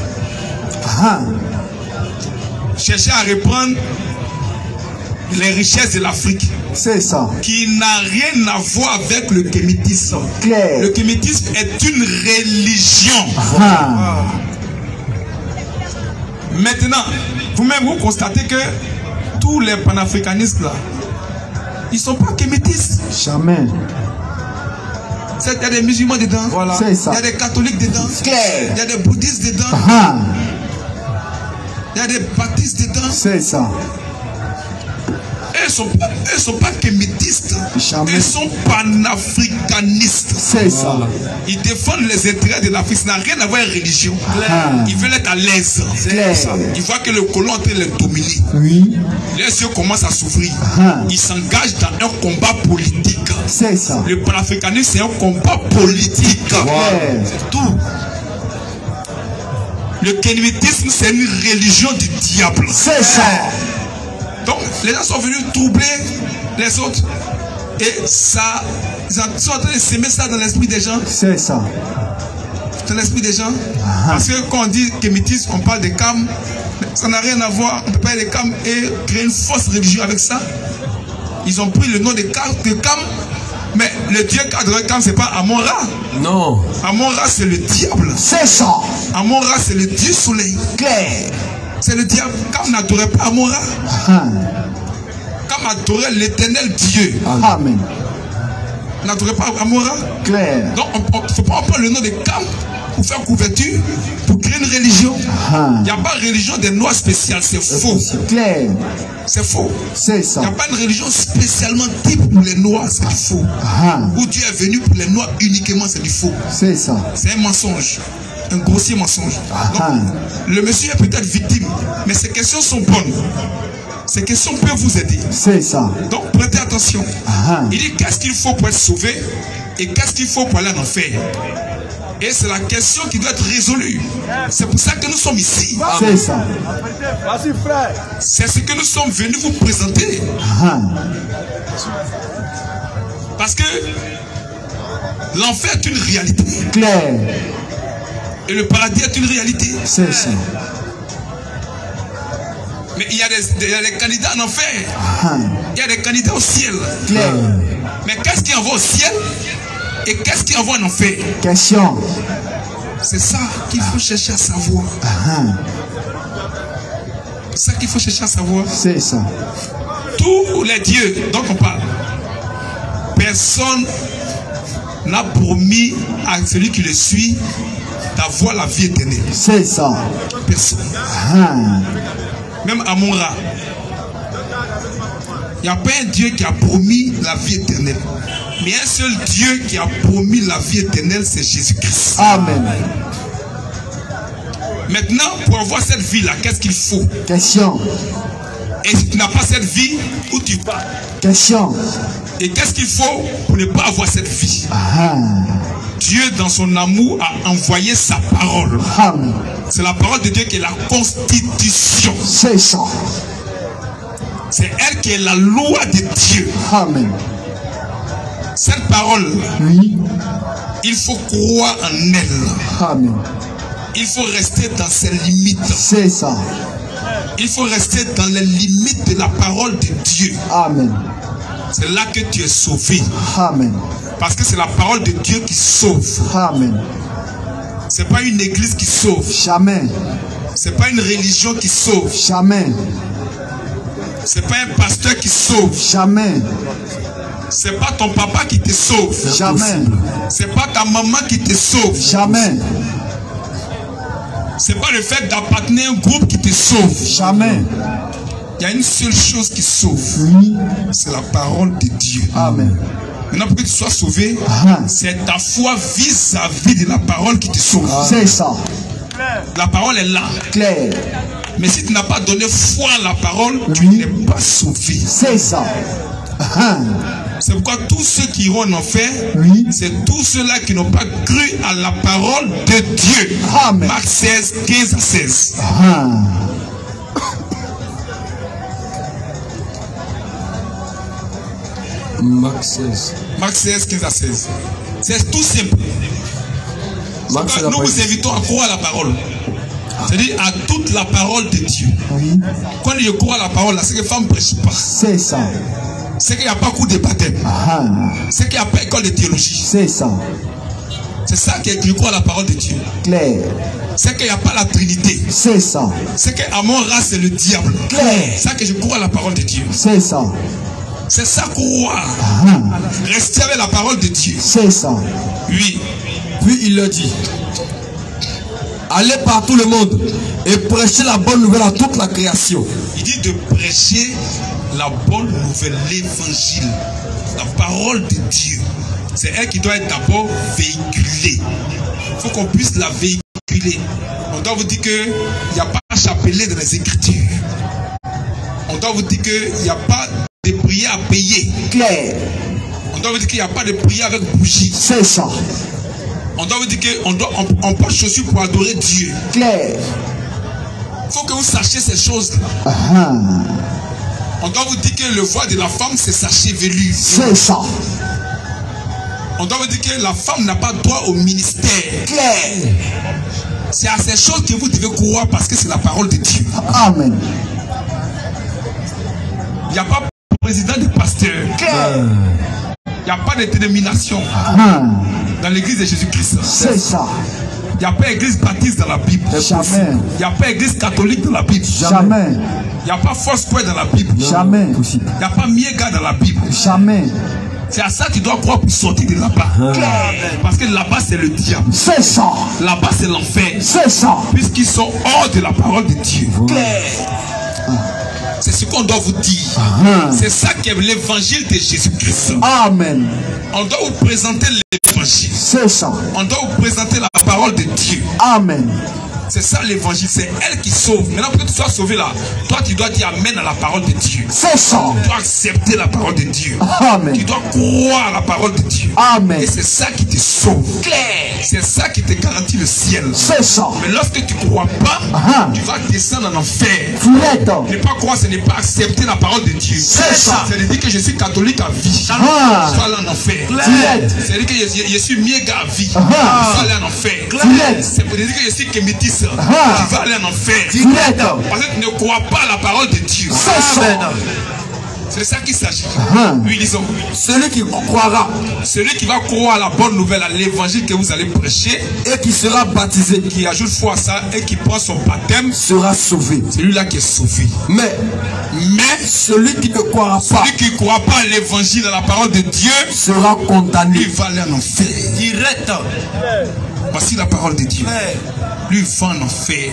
Chercher à reprendre les richesses de l'Afrique. C'est ça. Qui n'a rien à voir avec le kémitisme. Clair. Le kémitisme est une religion. Maintenant, vous-même vous constatez que tous les panafricanistes là, Ils ne sont pas kémétistes. Jamais. Il y a des musulmans dedans. Voilà. C'est ça. Il y a des catholiques dedans. Clair. Il y a des bouddhistes dedans. Ah. Il y a des baptistes dedans. C'est ça. Ils ne sont pas kémétistes. Jamais. Ils sont panafricanistes. C'est ça. Ils défendent les intérêts de l'Afrique. Ça n'a rien à voir avec la religion. Ah. Ils veulent être à l'aise. Clair. Ils voient que le colon est en train de les dominer. Oui. Les yeux commencent à s'ouvrir. Ah. Ils s'engagent dans un combat politique. C'est ça. Le panafricanisme, c'est un combat politique. Ouais. C'est tout. Le kémétisme, c'est une religion du diable. C'est ça. Donc, les gens sont venus troubler les autres. Et ça, ils sont en train de s'aimer ça dans l'esprit des gens. C'est ça. Dans l'esprit des gens. Parce que quand on dit kémétisme, on parle de Cam. Ça n'a rien à voir. On ne peut pas aller de Cam et créer une fausse religion avec ça. Ils ont pris le nom de Cam. Mais le dieu de Cam, ce n'est pas Amon-Ra. Non. Amon-Ra, c'est le diable. C'est ça. Amon-Ra, c'est le dieu soleil. Clair. C'est le diable. Cam n'adorait pas Amon-Ra. Ah. Cam adorait l'éternel Dieu. Amen. N'adorait pas Amon-Ra. Clair. Donc, on ne faut pas prendre le nom de Cam pour faire couverture, pour créer une religion. Il n'y a pas de religion des Noirs spéciale, c'est faux. Clair. C'est faux. C'est Il ça. n'y a pas une religion spécialement type pour les Noirs, c'est du faux. Où Dieu est venu pour les Noirs uniquement, c'est du faux. C'est ça. C'est un mensonge. Un grossier mensonge. Donc, le monsieur est peut-être victime, mais ces questions sont bonnes. Ces questions peuvent vous aider. C'est ça. Donc, prêtez attention. Il dit qu'est-ce qu'il faut pour être sauvé et qu'est-ce qu'il faut pour aller en enfer. Et c'est la question qui doit être résolue. C'est pour ça que nous sommes ici. C'est ça. C'est ce que nous sommes venus vous présenter. Parce que l'enfer est une réalité. Clair. Et le paradis est une réalité. C'est ça. Mais il y a des candidats en enfer. Il y a des candidats au ciel. Clair. Mais qu'est-ce qui envoie au ciel et qu'est-ce qui envoie en enfer? Question. C'est ça qu'il faut chercher à savoir. C'est ça qu'il faut chercher à savoir. C'est ça. Tous les dieux dont on parle, personne n'a promis à celui qui le suit d'avoir la vie éternelle. C'est ça. Personne. Même Amon-Ra. Il n'y a pas un Dieu qui a promis la vie éternelle. Mais un seul Dieu qui a promis la vie éternelle, c'est Jésus-Christ. Amen. Maintenant, pour avoir cette vie-là, qu'est-ce qu'il faut? Question. Et si tu n'as pas cette vie, où tu vas? Question. Et qu'est-ce qu'il faut pour ne pas avoir cette vie? Dieu, dans son amour, a envoyé sa parole. C'est la parole de Dieu qui est la constitution. C'est ça. C'est elle qui est la loi de Dieu. Amen. Cette parole, oui, il faut croire en elle. Amen. Il faut rester dans ses limites. C'est ça. Il faut rester dans les limites de la parole de Dieu. Amen. C'est là que tu es sauvé. Amen. Parce que c'est la parole de Dieu qui sauve. Amen. C'est pas une église qui sauve. Jamais. C'est pas une religion qui sauve. Jamais. C'est pas un pasteur qui sauve. Jamais. C'est pas ton papa qui te sauve. Jamais. C'est pas ta maman qui te sauve. Jamais. C'est pas le fait d'appartenir à un groupe qui te sauve. Jamais. Il y a une seule chose qui sauve. Oui. C'est la parole de Dieu. Amen. Maintenant, pour que tu sois sauvé, c'est ta foi vis-à-vis de la parole qui te sauve. C'est ça. La parole est là. Clair. Mais si tu n'as pas donné foi à la parole, tu n'es pas sauvé. C'est ça. C'est pourquoi tous ceux qui iront en enfer, c'est tous ceux-là qui n'ont pas cru à la parole de Dieu. Amen. Marc 16, 15 à 16. Marc 16. Marc 16, 15 à 16. C'est tout simple. Nous vous invitons à croire à la parole. C'est-à-dire à toute la parole de Dieu. Quand je crois à la parole, c'est que les femmes ne prêchent pas. C'est ça. C'est qu'il n'y a pas cours de baptême. C'est qu'il n'y a pas école de théologie. C'est ça. C'est ça que je crois à la parole de Dieu. Clair. C'est qu'il n'y a pas la Trinité. C'est ça. C'est qu'Amon-Ra, c'est le diable. Clair. C'est ça que je crois à la parole de Dieu. C'est ça. C'est ça croire. Rester avec la parole de Dieu. C'est ça. Oui. Puis il leur dit, allez par tout le monde et prêchez la bonne nouvelle à toute la création. Il dit de prêcher la bonne nouvelle, l'évangile, la parole de Dieu. C'est elle qui doit être d'abord véhiculée. Il faut qu'on puisse la véhiculer. On doit vous dire qu'il n'y a pas chapelet dans les Écritures. On doit vous dire qu'il n'y a pas de prières à payer. Clair. On doit vous dire qu'il n'y a pas de prière avec bougie. C'est ça. On doit vous dire qu'on porte chaussures pour adorer Dieu. Clair. Il faut que vous sachiez ces choses-là. On doit vous dire que le voile de la femme, c'est sa chevelure. C'est ça. On doit vous dire que la femme n'a pas droit au ministère. Clair. C'est à ces choses que vous devez croire parce que c'est la parole de Dieu. Amen. Il n'y a pas de président de pasteur. Clair. Il n'y a pas de dénomination dans l'église de Jésus-Christ. C'est ça. Il n'y a pas d'église baptiste dans la Bible. Jamais. Il n'y a pas d'église catholique dans la Bible. Jamais. Il n'y a pas Foursquare dans la Bible. Jamais. Il n'y a pas Miega dans la Bible. Jamais. C'est à ça que tu dois croire pour sortir de là-bas. Parce que là-bas, c'est le diable. C'est ça. Là-bas, c'est l'enfer. C'est ça. Puisqu'ils sont hors de la parole de Dieu. C'est ce qu'on doit vous dire. C'est ça qui est l'évangile de Jésus-Christ. Amen. On doit vous présenter l'évangile. C'est ça. On doit vous présenter la parole de Dieu. Amen. C'est ça l'évangile, c'est elle qui sauve. Maintenant pour que tu sois sauvé là, toi tu dois dire amen à la parole de Dieu. C'est ça. Tu dois accepter la parole de Dieu. Amen. Tu dois croire à la parole de Dieu. Amen. Et c'est ça qui te sauve. C'est ça qui te garantit le ciel. C'est ça. Mais lorsque tu ne crois pas, tu vas descendre en enfer. Ne pas croire, ce n'est pas accepter la parole de Dieu. C'est ça. C'est de dire que je suis catholique à vie. Je vais aller en enfer. C'est de dire que je suis miega à vie. Je vais aller en enfer. C'est pour dire que je suis kémétis. Tu vas aller en enfer. Parce que tu ne crois pas à la parole de Dieu. C'est de ça qu'il s'agit. Oui, disons. Celui qui croira, celui qui va croire à la bonne nouvelle, à l'évangile que vous allez prêcher, et qui sera baptisé, qui ajoute foi à ça et qui prend son baptême, sera sauvé. C'est lui-là qui est sauvé. Mais celui qui ne croira pas, celui qui ne croit pas à l'évangile, à la parole de Dieu, sera condamné. Il va aller en enfer. Direct. Voici la parole de Dieu. Lui va en enfer.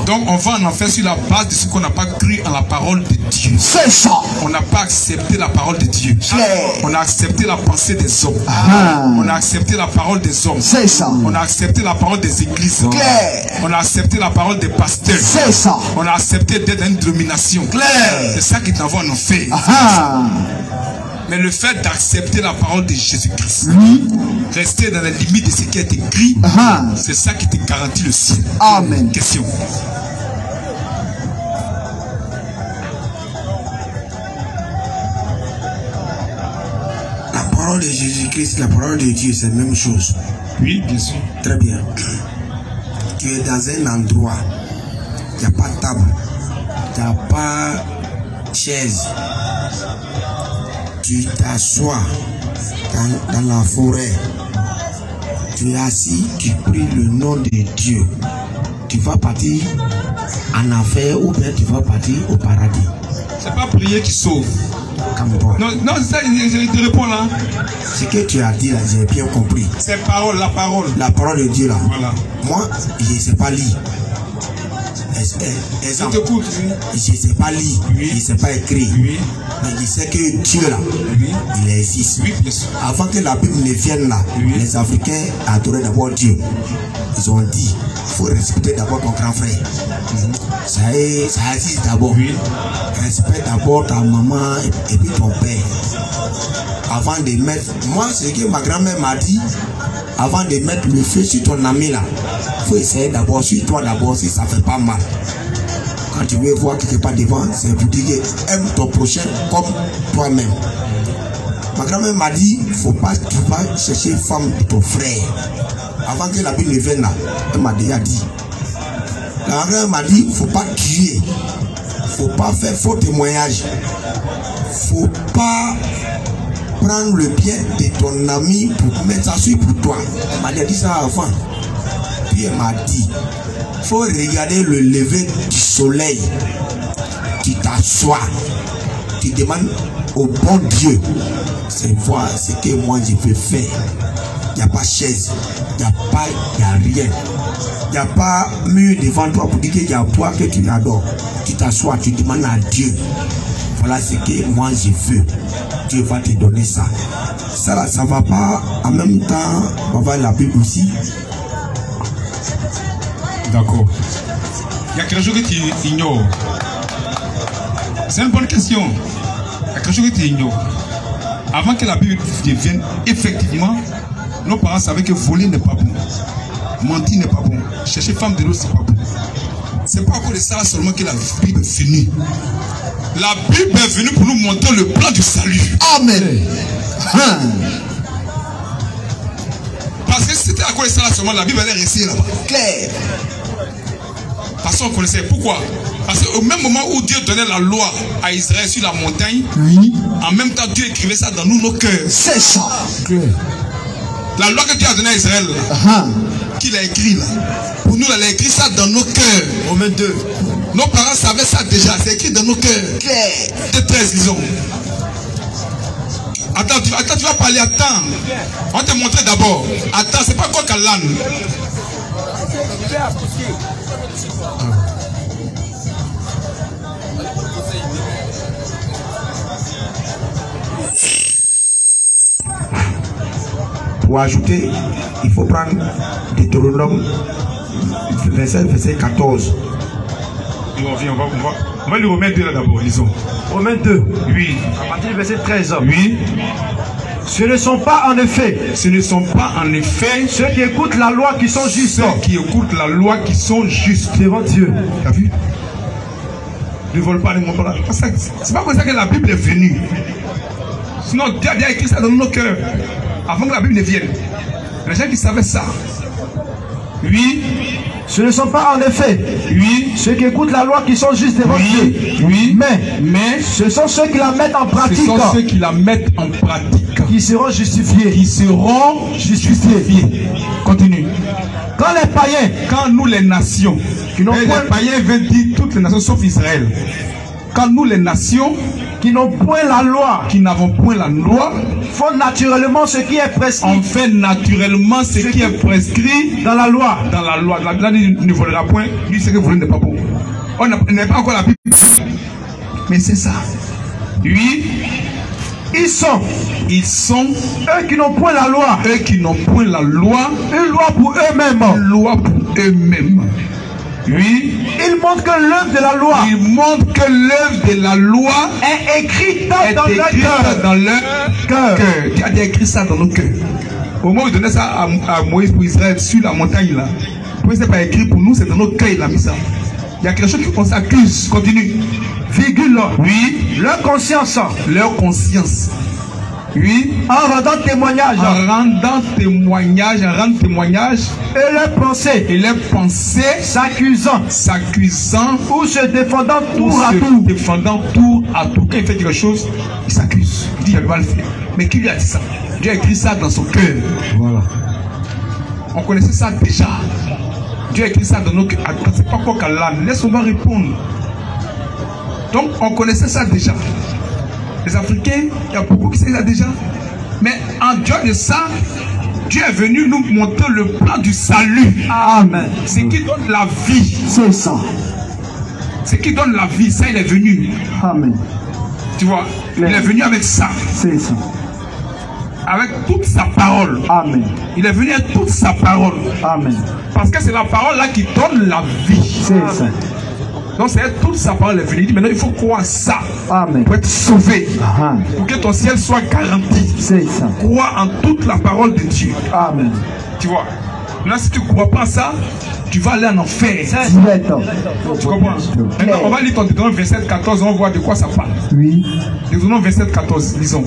Donc on va en enfer sur la base de ce qu'on n'a pas cru en la parole de Dieu. C'est ça. On n'a pas accepté la parole de Dieu. On a accepté la pensée des hommes. On a accepté la parole des hommes. C'est ça. On a accepté la parole des églises. On a accepté la parole des pasteurs. C'est ça. On a accepté d'être dans une domination. C'est ça qui t'envoie en enfer. Mais le fait d'accepter la parole de Jésus-Christ, rester dans les limites de ce qui est écrit, c'est ça qui te garantit le ciel. Amen. Question. La parole de Jésus-Christ, la parole de Dieu, c'est la même chose. Oui, bien sûr. Très bien. Tu es dans un endroit, il n'y a pas de table, il n'y a pas de chaise. Tu t'assois dans la forêt, tu es assis, tu pries le nom de Dieu. Tu vas partir en enfer ou bien tu vas partir au paradis. C'est pas prier qui sauve. Comme toi. Non, c'est ça, je te réponds là. Ce que tu as dit là, j'ai bien compris. C'est parole, la parole. La parole de Dieu là. Voilà. Moi, je ne sais pas lire. Exemple, je ne sais pas lire, je ne sais pas écrire, mais je sais que Dieu là, il existe. Avant que la Bible ne vienne là, les Africains adoraient d'abord Dieu. Ils ont dit, il faut respecter d'abord ton grand frère. Ça existe d'abord. Respecte d'abord ta maman et puis ton père. Avant de mettre, moi ce que ma grand-mère m'a dit, avant de mettre le feu sur ton ami là, il faut essayer d'abord sur toi d'abord si ça fait pas mal. Quand tu veux voir quelque part devant, c'est pour dire que aime ton prochain comme toi-même. Ma grand-mère m'a dit, il ne faut pas que tu vas chercher une femme de ton frère. Avant que la Bible ne vienne là, elle m'a déjà dit. La grand-mère m'a dit, il ne faut pas tuer. Il ne faut pas faire faux témoignage. Il ne faut pas prendre le bien de ton ami pour mettre ça sur pour toi. Elle m'a dit ça avant. Puis elle m'a dit, il faut regarder le lever du soleil. Tu t'assois. Tu demandes au bon Dieu, c'est voir ce que moi je peux faire. Il n'y a pas chaise, il n'y a pas, il n'y a rien. Il n'y a pas mur devant toi pour dire qu'il y a toi que tu adores. Tu t'assois, tu demandes à Dieu. Voilà ce que moi je veux. Dieu va te donner ça. Ça là, ça va pas. En même temps, on va voir la Bible aussi. D'accord. Il y a quelque chose que tu ignores. C'est une bonne question. Il y a quelque chose que tu ignores. Avant que la Bible devienne effectivement, nos parents savaient que voler n'est pas bon. Mentir n'est pas bon. Chercher femme de l'autre, c'est pas bon. C'est pas à cause de ça seulement que la Bible est venue. La Bible est venue pour nous montrer le plan du salut. Amen. Parce que si c'était à cause de ça seulement, la Bible allait rester là-bas. Clair. Parce qu'on connaissait. Pourquoi? Parce qu'au même moment où Dieu donnait la loi à Israël sur la montagne, Oui. en même temps Dieu écrivait ça dans nos cœurs. C'est ça. Clair. La loi que Dieu a donnée à Israël, qu'il a écrit là, pour nous, elle a écrit ça dans nos cœurs. Romains 2. Nos parents savaient ça déjà, c'est écrit dans nos cœurs. Clair. De 13, disons. Attends, tu vas parler, attends. On va te montrer d'abord. Attends, c'est pas quoi qu'à l'âne. Pour ajouter, il faut prendre Deutéronome verset 14. On va lui remettre là d'abord, lisons. Romains 2. Oui. À partir du verset 13. Oui. Ce ne sont pas en effet Ce ne sont pas en effet ceux qui écoutent la loi qui sont justes ceux qui écoutent la loi qui sont justes. devant Dieu. Tu as vu? Ne vole pas, ne montre pas. C'est pas comme ça que la Bible est venue. Sinon, Dieu a écrit ça dans nos cœurs. Avant que la Bible ne vienne. Les gens qui savaient ça. Oui. Ce ne sont pas en effet Oui. ceux qui écoutent la loi qui sont justes devant Dieu. Oui. Mais ce sont ceux qui la mettent en Ce pratique sont ceux qui la mettent en pratique. qui seront justifiés. Qui seront justifiés. Continue. Quand les païens Quand nous les nations, Qui n'ont et point- les païens veulent dire toutes les nations sauf Israël. Quand nous les nations qui n'ont point la loi qui n'avons point la loi, font naturellement ce qui est prescrit on fait naturellement ce qui est prescrit dans la loi. dans la loi. La loi ne volera point, lui ce que vous voulez n'est pas bon. On n'est pas encore la Bible. Mais c'est ça. Oui, Ils sont eux qui n'ont point la loi, eux qui n'ont point la loi, une loi pour eux-mêmes. une loi pour eux-mêmes. Oui, Ils montrent que l'œuvre de la loi ils montrent que l'œuvre de la loi est écrite est dans leur écrite cœur. dans leur Cœur. cœur. Dieu a déjà écrit ça dans nos cœurs. Au moment où il donnait ça à Moïse pour Israël sur la montagne là, pourquoi ce n'est pas écrit pour nous, c'est dans nos cœurs il a mis ça. Il y a quelque chose qu'on s'accuse. Continue. Virgule. Oui, Leur conscience leur conscience. Oui, en rendant témoignage en rendre témoignage et leurs pensées et leurs pensées s'accusant ou se défendant ou tour à se tour. défendant tour à tour. Quand il fait quelque chose, il s'accuse. Il dit, il va le faire. Mais qui lui a dit ça? Dieu a écrit ça dans son cœur. Voilà. On connaissait ça déjà. Dieu a écrit ça dans nos cœurs. C'est pas quoi qu'à l'âne. Laisse-moi répondre. Donc, on connaissait ça déjà. Les Africains, il y a beaucoup qui savent ça déjà. Mais en dehors de ça, Dieu est venu nous montrer le plan du salut. Amen. Ce qui donne la vie. C'est ça. Ce qui donne la vie, ça, il est venu. Amen. Tu vois, il est venu avec ça. C'est ça. Avec toute sa parole. Amen. Il est venu avec toute sa parole. Amen. Parce que c'est la parole là qui donne la vie. C'est ça. Donc c'est toute sa parole est venue. Il dit maintenant il faut croire ça Amen. pour être sauvé. Ah, Pour que ton ciel soit garanti. c'est ça. Crois en toute la parole de Dieu. Amen. Tu vois. Maintenant si tu ne crois pas ça, tu vas aller en enfer. Direct. Tu comprends? Maintenant on va lire ton Deutéronome 27, 14, on va voir de quoi ça parle. Oui. Deutéronome 27, 14, lisons.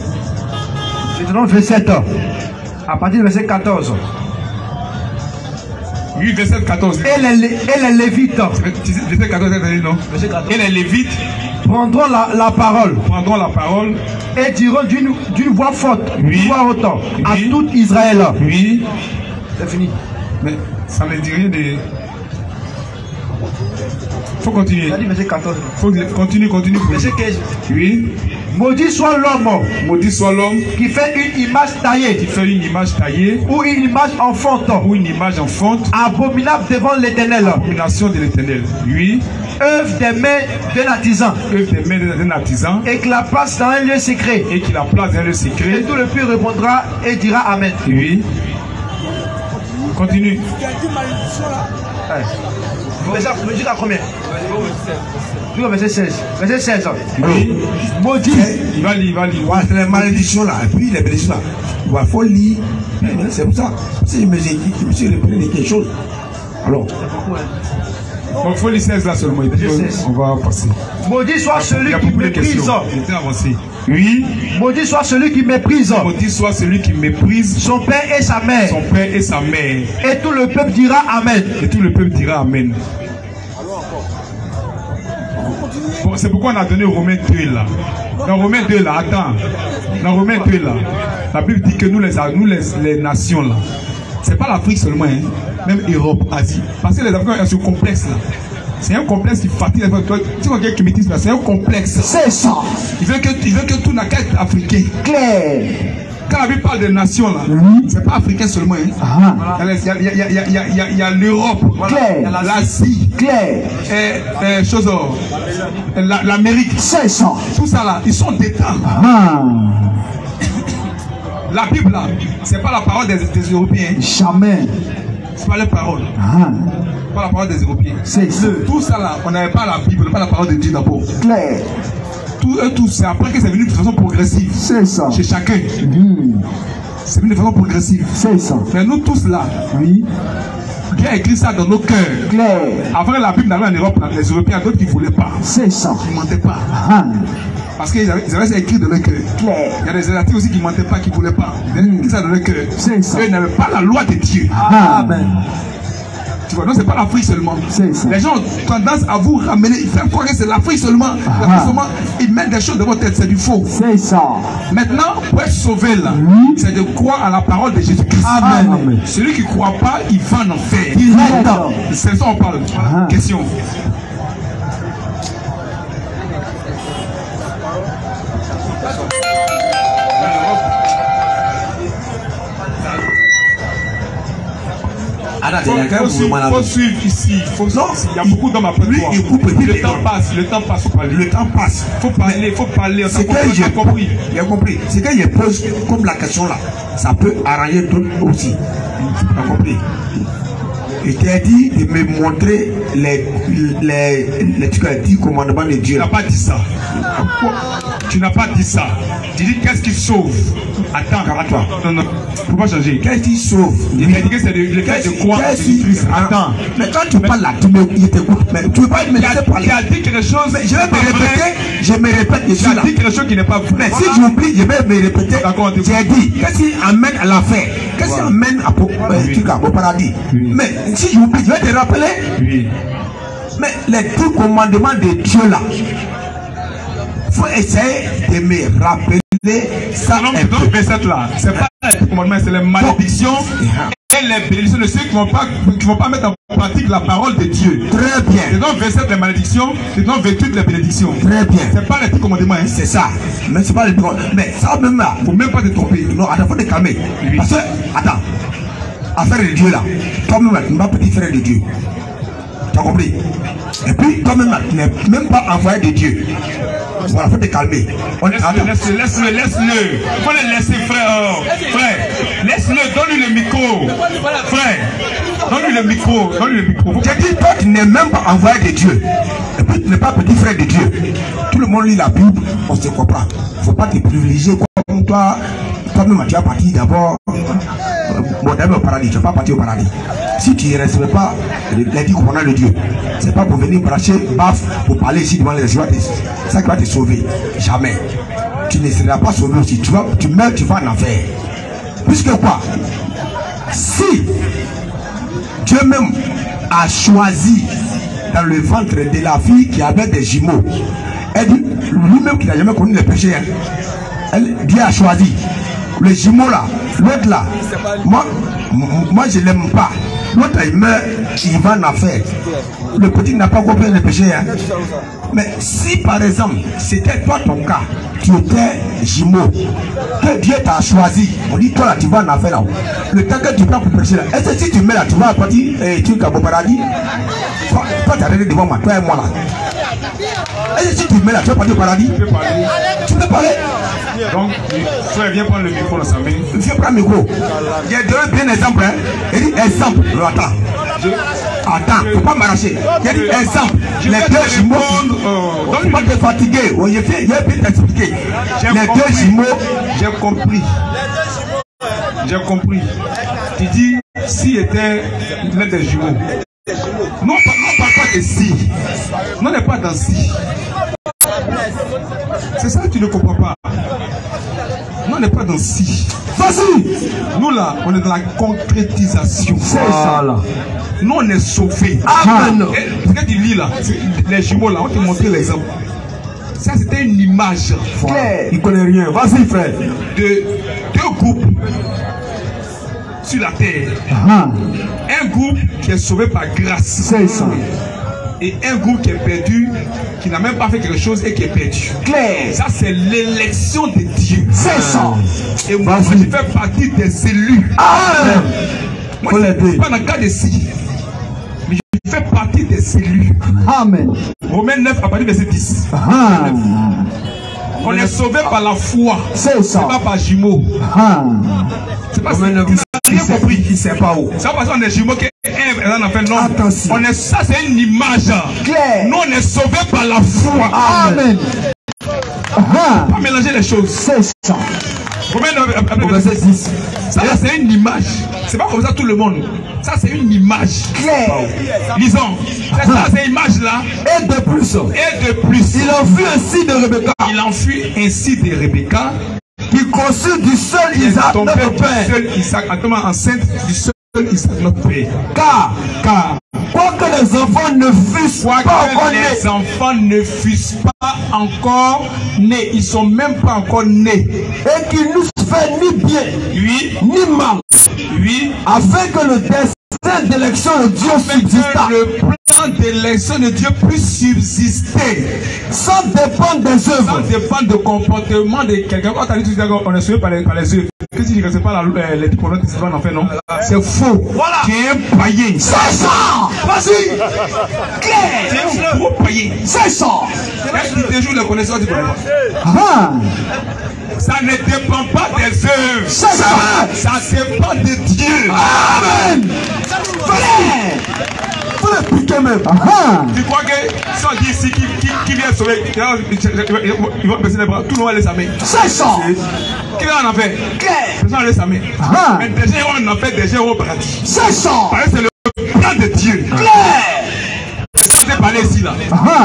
Deutéronome 27. À partir du verset 14. Oui, verset 14. Et les Lévites Verset 14, non? Et les Lévites prendront la parole prendront la parole. et diront d'une voix forte, Oui. d'une voix haute, à Oui. tout Israël. Oui. C'est fini. Mais ça ne dit rien de... Faut continuer. Il a dit verset 14. Faut continuer pour Verset lui. 15. Oui. Maudit soit l'homme. Maudit soit l'homme Qui fait une image taillée. qui fait une image taillée. Ou une image enfante. Ou une image enfante. Abominable devant l'Éternel. Abomination de l'Éternel. Oui. Œuvre des mains d'un artisan. Œuvre des mains d'un artisan. Et qu'il la place dans un lieu secret. Et qu'il la place dans un lieu secret. Et tout le peuple répondra et dira Amen. Oui. Continue. Me dis à combien? Verset 16. Verset 16. Oui. Maudit. Il va lire, il va lire. C'est la malédiction là. Et puis les bénédictions là. Il faut lire. C'est pour ça. Si je me suis repris de quelque chose. Alors. Il faut lire 16 là seulement. Et puis on va passer. Maudit soit celui qui méprise. Oui. Maudit soit celui qui méprise. Maudit soit celui qui méprise son père et sa mère. Son père et sa mère. Et tout le peuple dira Amen. Et tout le peuple dira Amen. Bon, c'est pourquoi on a donné Romains 2 là. Dans Romains 2 là, attends. Dans Romains 2 là, la Bible dit que nous les nations là, c'est pas l'Afrique seulement, hein, même Europe, Asie. Parce que les Africains sont complexes là. C'est un complexe qui fatigue les Africains. Tu vois quelqu'un qui maîtrise là, c'est un complexe. C'est ça. Il veut que tout n'a qu'à être africain. Clair. Quand la Bible parle des nations là, c'est pas africain seulement. Hein. Il y a l'Europe, l'Asie, l'Amérique. C'est ça. Tout ça là, ils sont d'État. La Bible là, c'est pas la parole des Européens. Jamais. C'est pas leur parole. Pas la parole des Européens. Tout ça là, on n'avait pas la Bible, pas la parole de Dieu d'abord. Clair. Tout c'est après que c'est venu de façon progressive. C'est ça. Chez chacun. C'est venu de façon progressive. C'est ça. Mais nous tous là, oui. Dieu a écrit ça dans nos cœurs. Clair. Avant la Bible n'avait en Europe, les Européens, d'autres qui ne voulaient pas. C'est ça. Ils ne mentaient pas. Parce qu'ils avaient ça écrit dans leur cœur. Clair. Il y a des Asiatiques aussi qui ne mentaient pas, qui ne voulaient pas. Ils avaient écrit ça dans leur cœur. C'est ça. Eux n'avaient pas la loi de Dieu. Amen. Tu vois, non, c'est pas l'Afrique seulement. Les gens ont tendance à vous ramener, ils font croire que c'est l'Afrique seulement. Ils mettent des choses dans votre tête, c'est du faux. C'est ça. Maintenant, pour être sauvé là, c'est de croire à la parole de Jésus-Christ. Amen. Celui qui ne croit pas, il va en enfer. C'est ça on parle. Question. Il faut suivre ici. Il y a beaucoup d'hommes après toi. Le temps passe. Le temps passe. Le temps passe. Il faut parler. C'est que j'ai compris. C'est que je pose comme la question là. Ça peut arranger d'autres aussi. Tu as compris. Il t'a dit de me montrer les 10 commandements de Dieu. Tu n'as pas dit ça. Tu n'as pas dit ça. Tu dis qu'est-ce qui sauve? Attends, calme-toi. Non, non. Il ne faut pas changer. Qu'est-ce qui sauve? Il a dit que c'est le fait de croire en Jésus-Christ. Attends. Mais quand tu parles là, tu t'écoutes. Mais tu ne veux pas me laisser parler. Tu as dit quelque chose. Mais je vais me répéter. Je me répète. Tu as dit quelque chose qui n'est pas vrai. Mais si j'oublie, je vais me répéter. Tu as dit qu'est-ce qui amène à la fin? Qu'est-ce qui amène au paradis? Mais si j'oublie, je vais te rappeler. Oui. Mais les 10 commandements de Dieu là, il faut essayer de me rappeler ça. Non, mais dans le verset là, c'est pas les commandements, c'est les malédictions et les bénédictions de ceux qui ne vont pas mettre en pratique la parole de Dieu. Très bien. C'est dans le verset les malédictions, c'est dans le verset les bénédictions. Très bien. C'est pas les petits commandements, hein. C'est ça. Mais c'est pas les petits commandements. Mais ça même là, faut même pas te tromper. Non, attends, faut te calmer. Oui. Parce que, attends, affaire de Dieu là, toi-même là, tu n'es pas petit frère de Dieu. Tu as compris? Et puis, toi-même là, tu n'es même pas envoyé de Dieu. Voilà, faut te calmer. Laisse-le. Faut le laisser, frère. Frère, laisse-le, donne-lui le micro. Frère, donne-lui le micro. J'ai dit, toi, tu n'es même pas envoyé de Dieu. Et puis, tu n'es pas petit frère de Dieu. Tout le monde lit la Bible, on se comprend. Il ne faut pas te privilégier comme toi. Toi-même, tu as parti d'abord. Bon, d'abord au paradis, tu n'es pas parti au paradis. Si tu ne respectes pas les 10 commandements de Dieu, ce n'est pas pour venir brancher, baf, pour parler ici devant les gens. Ça qui va te sauver. Jamais. Tu ne seras pas sauvé aussi. Tu meurs, tu vas en enfer. Puisque quoi? Si Dieu même a choisi dans le ventre de la fille qui avait des jumeaux, elle dit, lui-même qui n'a jamais connu les péchés, Dieu a choisi. Les jumeaux là, L'autre là, moi je l'aime pas. L'autre il meurt, il va en affaire. Le petit n'a pas compris le péché. Hein. Mais si par exemple, c'était toi ton cas, tu étais jumeau, que Dieu t'a choisi, on dit toi là tu vas en affaire là. Le temps que tu prends pour pécher là, est-ce que si tu mets là, tu vas partir et tu vas au paradis? Toi tu arrêté devant moi, toi et moi là. Et si tu mets là, tu vas partir au paradis? Tu peux parler. Tu peux parler? Donc, frère, viens prendre le micro dans sa main. Viens prendre le micro. J'ai donné bien exemple. Hein. Il dit exemple. Attends, faut pas m'arracher. Il dit exemple. Les deux jumeaux. Faut pas te fatiguer. Il a bien t'expliquer. Les deux jumeaux. J'ai compris. J'ai compris. Tu dis, si était l'un des jumeaux. Non, parle pas de si. Non, n'est pas dans si. C'est ça que tu ne comprends pas. Non, on n'est pas dans si. Vas-y. Nous là, on est dans la concrétisation. C'est ça là. Nous on est sauvés. Amen. Ce que tu lis là, les jumeaux là, on te montre l'exemple. Ça c'était une image. Claire. Il connaît rien. Vas-y frère. De deux groupes sur la terre. Un groupe qui est sauvé par grâce. C'est ça. Et un groupe qui est perdu, qui n'a même pas fait quelque chose et qui est perdu. Claire. Ça c'est l'élection de Dieu. C'est ça. Et moi je fais partie des élus. Amen. Moi je ne suis pas dans le cas de si. Mais je fais partie des élus. Amen. Romains 9 à partir de verset 10. On est sauvé par la foi. C'est ça. C'est pas par jumeaux. C'est pas ça. Il n'a rien compris. Il ne sait pas où. C'est pas parce qu'on est jumeaux qu'un en fait non. Attention. On est, ça c'est une image. Claire. Nous on est sauvé par la foi. Amen. Pas mélanger les choses. C'est ça. Romains 9 verset 10. Ça c'est une image. C'est pas comme ça tout le monde. Ça c'est une image. Claire. Lisons. Ça c'est une image là. Et de plus. Et de plus. Il en fut ainsi de Rebecca. Il en fut ainsi de Rebecca. Qui conçut du seul Isaac notre père. Seul Isaac, actuellement enceinte du seul Isaac notre père. Car quoique les enfants ne fussent pas encore nés. Les enfants ne fussent pas encore nés. Ils sont même pas encore nés. Et qu'ils nous fait ni bien, oui, ni mal. Oui. Afin que le destin d'élection de Dieu subsista. Le plan d'élection de Dieu puisse subsister. Sans dépendre des œuvres. Sans dépendre du comportement de quelqu'un. Quand tu dis on est sauvé par les œuvres. Que tu dis que c'est pas les diplômes qui se vont en fait, non? C'est faux. Voilà. Tu es un païen. C'est ça. Vas-y. Claire. Tu es un gros païen. C'est ça. Est-ce que tu joues les connaissances du problème? Ça ne dépend pas des œuvres. C'est ça. Ça dépend de Dieu. Amen. Faut l'expliquer même. Tu crois que si on dit ici qui vient sauver, il va baisser les bras, tout le monde va laisser sa main. C'est ça. Qui va en faire? Claire. Personne va laisser sa main. Mais déjà on en fait déjà au paradis. C'est ça. Parce que c'est le plan de Dieu. Claire. C'est parlé ici là.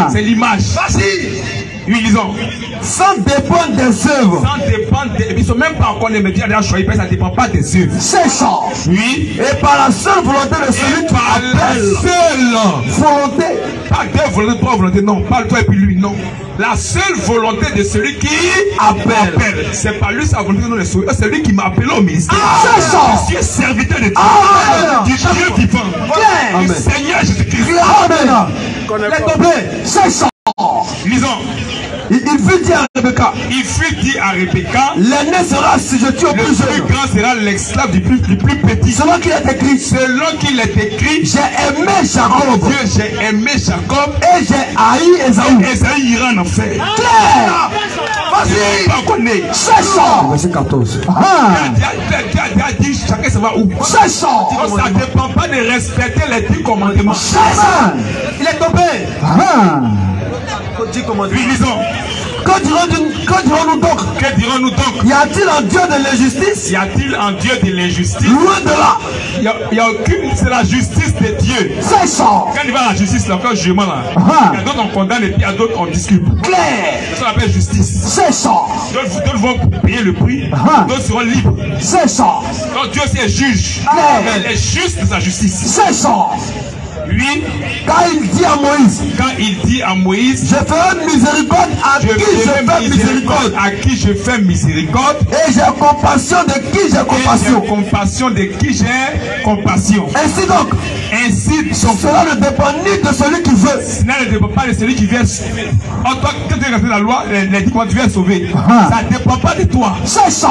C'est l'image. Vas-y. Oui, lisons. Sans dépendre des œuvres. Sans dépendre des... Ils ne sont même pas encore les médias déjà choisis, ça ne dépend pas des œuvres. C'est ça. Oui. Et par la seule volonté de celui qui appelle. Seule volonté. Pas deux volontés, trois volontés, non. Pas toi et puis lui, non. La seule volonté de celui qui appelle. C'est pas lui sa volonté, non, c'est lui qui m'a appelé au ministère. C'est ça. Je suis serviteur de Dieu. Du Dieu vivant. Amen. Du Seigneur Jésus-Christ. Amen. C'est ça. Lisons. Il fut dit à Rebecca. Il fut dit à Rebecca. L'aîné sera assujetti au plus jeune. Le plus grand sera l'esclave du plus petit. Selon qu'il est écrit. Selon qu'il est écrit. J'ai aimé Jacob. Dieu, j'ai aimé Jacob. Et j'ai haï Esaü. Esaü ira en enfer. Claire. Vas-y. C'est ça. Verset 14. Tu as dit chacun ça va où? C'est ça. Ça ne dépend pas de respecter les 10 commandements. Il est tombé. Oui, lisons. Que dirons-nous donc? Que dirons-nous donc? Y a-t-il un Dieu de l'injustice? Y a-t il un Dieu de l'injustice? Loin de là. Il n'y a aucune. C'est la justice de Dieu. C'est ça. Quand il va à la justice, là, quand jugement là, il y a d'autres on condamne et puis il y a d'autres on discute. Claire. C'est ça qu'on appelle justice. C'est ça. D'autres vont payer le prix. D'autres seront libres. C'est ça. Donc Dieu c'est juge. Claire. Il est juste de sa justice. C'est ça. Oui. Quand il dit à Moïse, je ferai miséricorde à qui je fais miséricorde. À qui je fais miséricorde. Et j'ai compassion de qui j'ai compassion. Et j'ai compassion de qui j'ai compassion. Ainsi donc, cela ne dépend ni de celui qui veut. Cela ne dépend pas de celui qui vient sauver. En toi, quand tu respectes la loi, les dit quand tu viens sauver. Ça ne dépend pas de toi. C'est ça.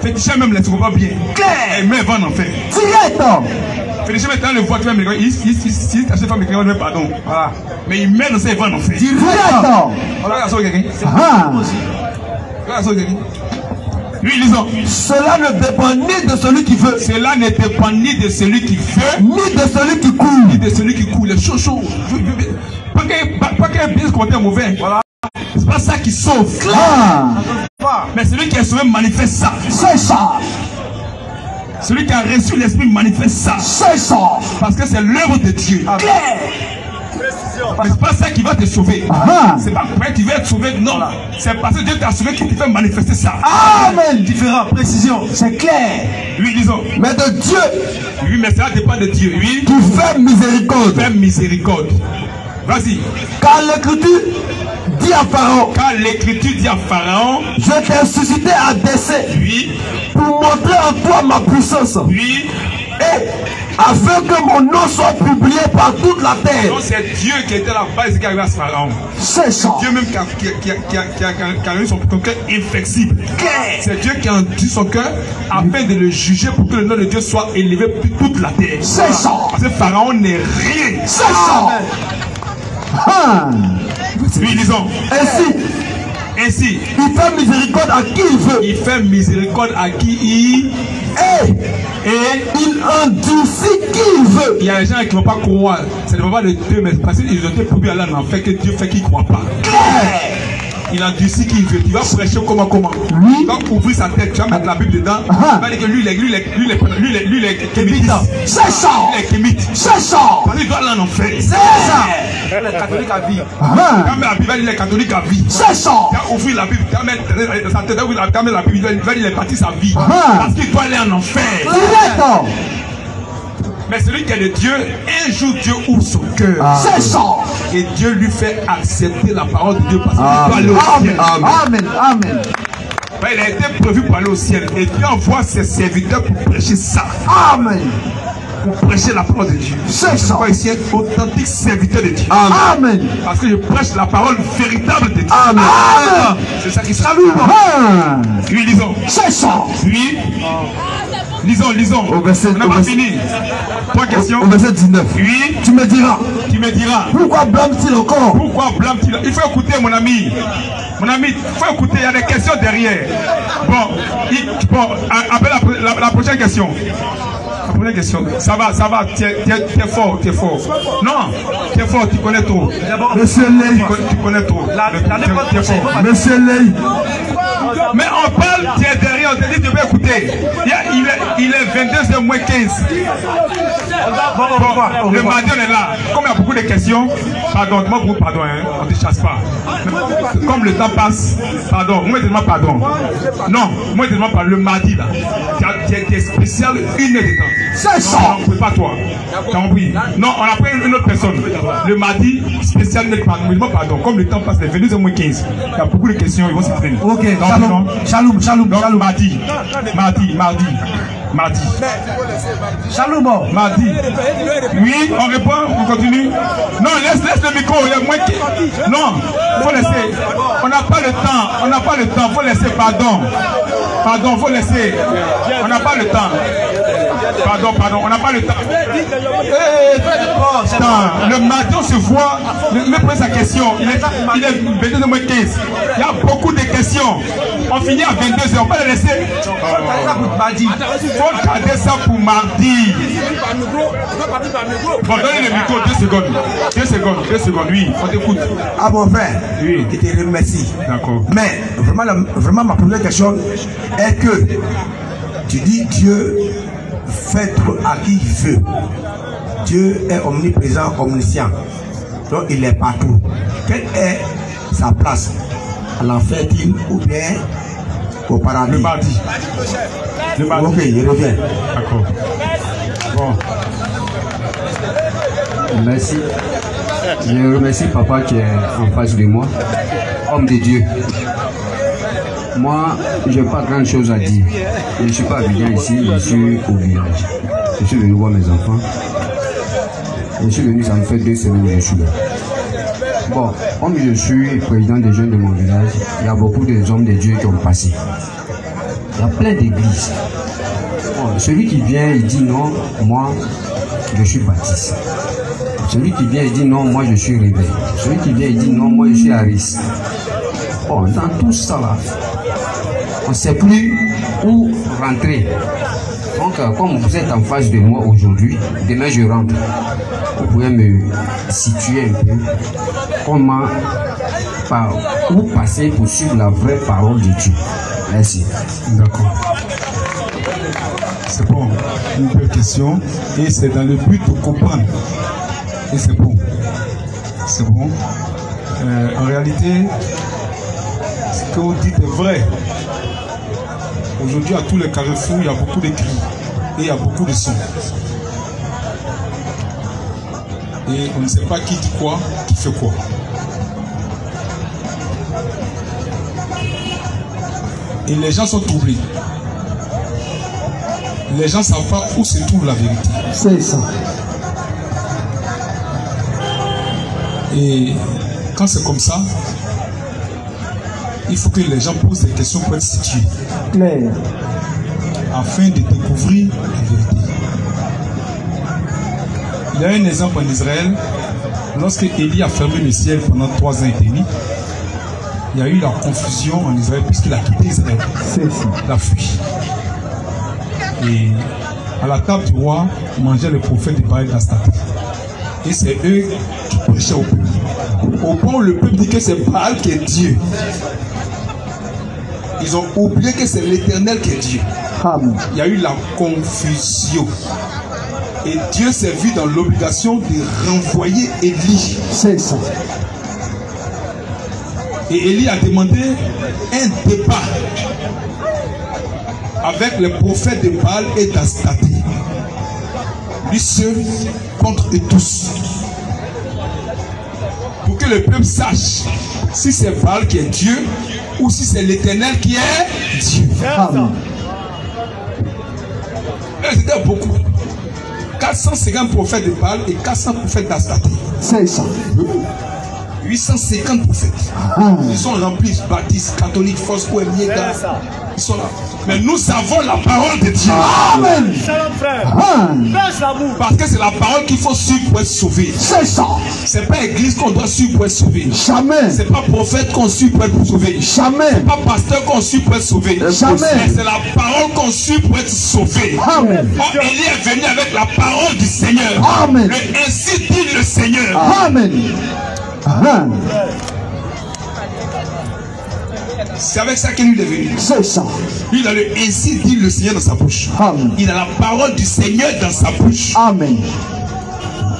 Féticheur même ne trouve pas bien. Claire. Mais va en faire. Direct. Féticheur maintenant le voit, tu vas me dire, il t'achète pas me dire, pardon. Voilà. Mais il mène ça, il va en faire. Direct. Regarde ça, quelqu'un. Regarde ça, quelqu'un. Oui, lisons. Cela ne dépend ni de celui qui veut. Cela ne dépend ni de celui qui veut, ni de celui qui court. Ni de celui qui court. Les chaud. Pas qu'un bien commentaire mauvais. Voilà. C'est pas ça qui sauve. Mais celui qui est sauvé manifeste ça. C'est ça. Celui qui a reçu l'esprit manifeste ça. C'est ça. Parce que c'est l'œuvre de Dieu. Claire. Mais c'est pas ça qui va te sauver. C'est pas pour tu vas être sauvé. Non. C'est parce que Dieu t'a sauvé qu'il te fait manifester ça. Amen. Différent. Précision. C'est clair. Oui, disons. Mais de Dieu. Oui, mais cela dépend de Dieu. Oui. Qui fait miséricorde. Qui fait miséricorde. Vas-y. Car l'écriture dit à Pharaon. Car l'écriture dit à Pharaon. Je t'ai suscité à dessein. Oui. Pour montrer en toi ma puissance. Oui. Et afin que mon nom soit publié par toute la terre. Donc c'est Dieu qui était la base qui arrive à ce Pharaon. C'est ça. Dieu même qui a rendu son cœur inflexible. C'est Dieu qui a rendu son cœur afin de le juger pour que le nom de Dieu soit élevé pour toute la terre. C'est ça. Parce que Pharaon n'est rien. C'est ça. Oui, disons. Ainsi, il fait miséricorde à qui il veut. Il fait miséricorde à qui il et il endurcit qui il veut. Il y a des gens qui ne vont pas croire. Ça ne va pas de Dieu, mais parce qu'ils ont été promis à l'âme en fait que Dieu fait qu'ils ne croient pas. Il endurcit qui il veut. Tu vas prêcher comment. Oui. Tu vas ouvrir sa tête, tu vas mettre la Bible dedans. Tu vas dire que lui, les kémites. C'est ça. Les kémites. C'est ça. Parce qu'il doit aller en enfer. C'est ça. Les catholiques à vie. Quand la Bible, il dit les catholiques à vie. C'est ça. Tu vas ouvrir la Bible, tu vas mettre sa tête, tu vas mettre la Bible, il va dire les parties sa vie. Parce qu'il doit aller en enfer. Mais celui qui est de Dieu, un jour Dieu ouvre son cœur. C'est ça. Et Dieu lui fait accepter la parole de Dieu parce qu'il doit aller au ciel. Amen. Il a été prévu pour aller au ciel. Et Dieu envoie ses serviteurs pour prêcher ça. Amen. Pour prêcher la parole de Dieu. C'est ça. Moi ici un authentique serviteur de Dieu. Amen. Parce que je prêche la parole véritable de Dieu. Amen. C'est ça qui salue. Oui, lisons. C'est ça. Oui. Lisons. On n'a pas fini. 3 questions. Au verset 19. Oui. Tu me diras. Pourquoi blâme-t-il encore? Pourquoi blâme-t-il? Il faut écouter, mon ami. Il faut écouter. Il y a des questions derrière. Bon, après la prochaine question. La première question. Ça va. Tu es fort. Non, tu es fort, tu connais trop. Monsieur Ley. Tu connais trop. Tu es fort. Monsieur Ley. Mais on parle, tu es derrière, on te dit, tu peux écouter. Il est 22h moins 15. Bon, le mardi, on est là. Comme il y a beaucoup de questions, pardon, on ne te chasse pas. Comme le temps passe, pardon, moi je demande pardon. Non, moi je demande pas le mardi là. Tu es spécial 1 heure de temps. C'est ça. Non, on ne peut pas toi. Tu as compris? Non, on a pris une autre personne. Le mardi, spécial 1 heure de temps. Moi pardon, comme le temps passe, les 22h moins 15. Il y a beaucoup de questions, ils vont s'entraîner. Ok, shalom. Donc, mardi. Shalom. Mardi. Oui, on répond, on continue. Non, laisse le micro, il y a moins que... Non, faut laisser. On n'a pas le temps, faut laisser, pardon, faut laisser. On n'a pas le temps. Pardon, on n'a pas le temps. Le matin, on se voit, me pose sa question. Il est 22h moins 15. Il y a beaucoup de questions. On finit à 22h, on va le laisser. Faut garder ça pour mardi. Bon, donnez le micro, 2 secondes, oui, on t'écoute. Ah mon frère, oui. Je te remercie. D'accord. Mais vraiment ma première question est que tu dis Dieu fait à qui il veut. Dieu est omniprésent, omniscient. Donc il est partout. Quelle est sa place? À l'enfer-il ou bien au paradis? Le mardi. Ok, je reviens. D'accord. Bon. Merci. Je remercie papa qui est en face de moi, homme de Dieu. Moi, je n'ai pas grand chose à dire. Je ne suis pas habitant ici, je suis au village. Je suis venu voir mes enfants. Je suis venu, ça me fait 2 semaines que je suis là. Bon, comme je suis président des jeunes de mon village, il y a beaucoup d'hommes de Dieu qui ont passé. Il y a plein d'églises. Bon, celui qui vient, il dit non, moi, je suis baptiste. Celui qui vient, il dit non, moi, je suis réveillé. Celui qui vient, il dit non, moi, je suis Aris. Bon, dans tout ça là, on ne sait plus où rentrer. Donc, comme vous êtes en face de moi aujourd'hui, demain je rentre. Vous pouvez me situer un peu comment, où passer pour suivre la vraie parole de Dieu. Merci. D'accord. C'est bon. Une belle question. Et c'est dans le but de comprendre. Et c'est bon. C'est bon. En réalité, ce que vous dites est vrai. Aujourd'hui, à tous les carrefours, il y a beaucoup de cris et il y a beaucoup de sons. Et on ne sait pas qui dit quoi, qui fait quoi. Et les gens sont troublés. Les gens ne savent pas où se trouve la vérité. C'est ça. Et quand c'est comme ça, il faut que les gens posent des questions pour être situés. Claire. Afin de découvrir la vérité. Il y a un exemple en Israël. Lorsque Élie a fermé le ciel pendant 3 ans et demi, il y a eu la confusion en Israël puisqu'il a quitté Israël. C'est ça. Il a fui. Et à la table du roi, mangeaient les prophètes de Baal d'Astarte. Et c'est eux qui prêchaient au peuple. Au point où le peuple dit que c'est Baal qui est Dieu. Ils ont oublié que c'est l'Éternel qui est Dieu. Amen. Il y a eu la confusion. Et Dieu s'est vu dans l'obligation de renvoyer Élie. C'est ça. Et Élie a demandé un débat avec les prophètes de Baal et d'Astarte. Lui seul contre eux tous. Pour que le peuple sache si c'est Baal qui est Dieu ou si c'est l'Éternel qui est Dieu. Amen. C'était beaucoup. 450 prophètes de Baal et 400 prophètes d'Astarte. C'est ça. 850 prophètes. Ah. Ils sont remplis, baptistes, catholiques, Fosco et Miega. Ils sont là. Mais nous avons la parole de Dieu. Amen. Parce que c'est la parole qu'il faut suivre pour être sauvé. C'est ça. C'est pas l'église qu'on doit suivre pour être sauvé. Jamais. C'est pas prophète qu'on suit pour être sauvé. Jamais. C'est pas pasteur qu'on suit pour être sauvé. Jamais. C'est la parole qu'on suit pour être sauvé. Amen. Quand Élie est venu avec la parole du Seigneur. Amen. Ainsi dit le Seigneur. Amen. Amen. C'est avec ça qu'il est venu. C'est ça. Il a le ainsi dit le Seigneur dans sa bouche. Amen. Il a la parole du Seigneur dans sa bouche. Amen.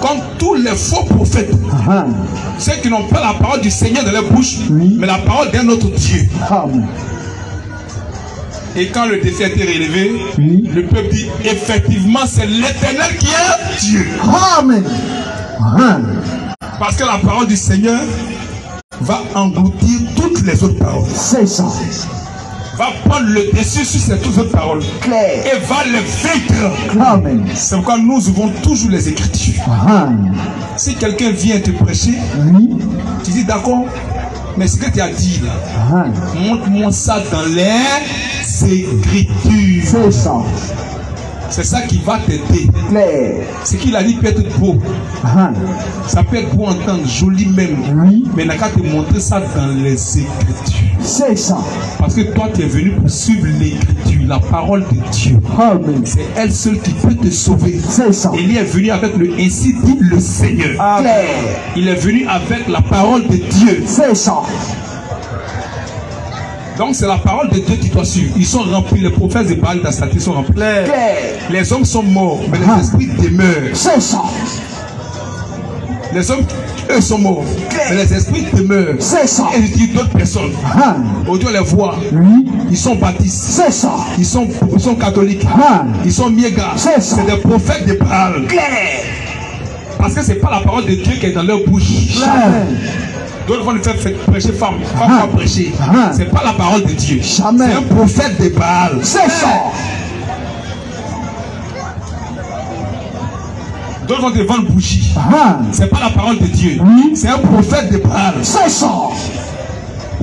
Comme tous les faux prophètes, Amen. ceux qui n'ont pas la parole du Seigneur dans leur bouche, Oui. mais la parole d'un autre Dieu. Amen. Et quand le défi a été relevé, Oui. le peuple dit effectivement c'est l'Éternel qui est Dieu. Amen. Amen. Parce que la parole du Seigneur va engloutir toutes les autres paroles. C'est ça. Va prendre le dessus sur ces toutes autres paroles. Claire. Et va les vaincre. Amen. C'est pourquoi nous ouvrons toujours les Écritures. Amen. Si quelqu'un vient te prêcher, Oui. tu dis d'accord, mais ce que tu as dit là, Amen. montre-moi ça dans les Écritures. C'est ça. C'est ça qui va t'aider. Claire. Ce qu'il a dit peut être beau. Amen. Ça peut être beau entendre, joli même. Oui. Mais il n'a qu'à te montrer ça dans les Écritures. C'est ça. Parce que toi, tu es venu pour suivre l'Écriture, la parole de Dieu. Amen. C'est elle seule qui peut te sauver. C'est ça. Il est venu avec le ainsi dit le Seigneur. Claire. Il est venu avec la parole de Dieu. C'est ça. Donc c'est la parole de Dieu qui doit suivre. Ils sont remplis, les prophètes de Baal d'Astarte sont remplis. Claire. Les hommes sont morts, mais les esprits demeurent. C'est ça. Les hommes, eux, sont morts, mais les esprits demeurent. C'est ça. Et je dis d'autres personnes. Amen. Aujourd'hui, on les voit. Oui. Ils sont baptistes. C'est ça. Ils sont catholiques. Amen. Ils sont miégas. C'est ça. C'est des prophètes de Baal. Claire. Parce que ce n'est pas la parole de Dieu qui est dans leur bouche. D'autres vont nous faire prêcher femme. Femme va prêcher. Ce n'est pas la parole de Dieu. C'est un prophète de Baal. C'est ça. D'autres vont te vendre bougie. Ce n'est pas la parole de Dieu. C'est un prophète de Baal. C'est ça.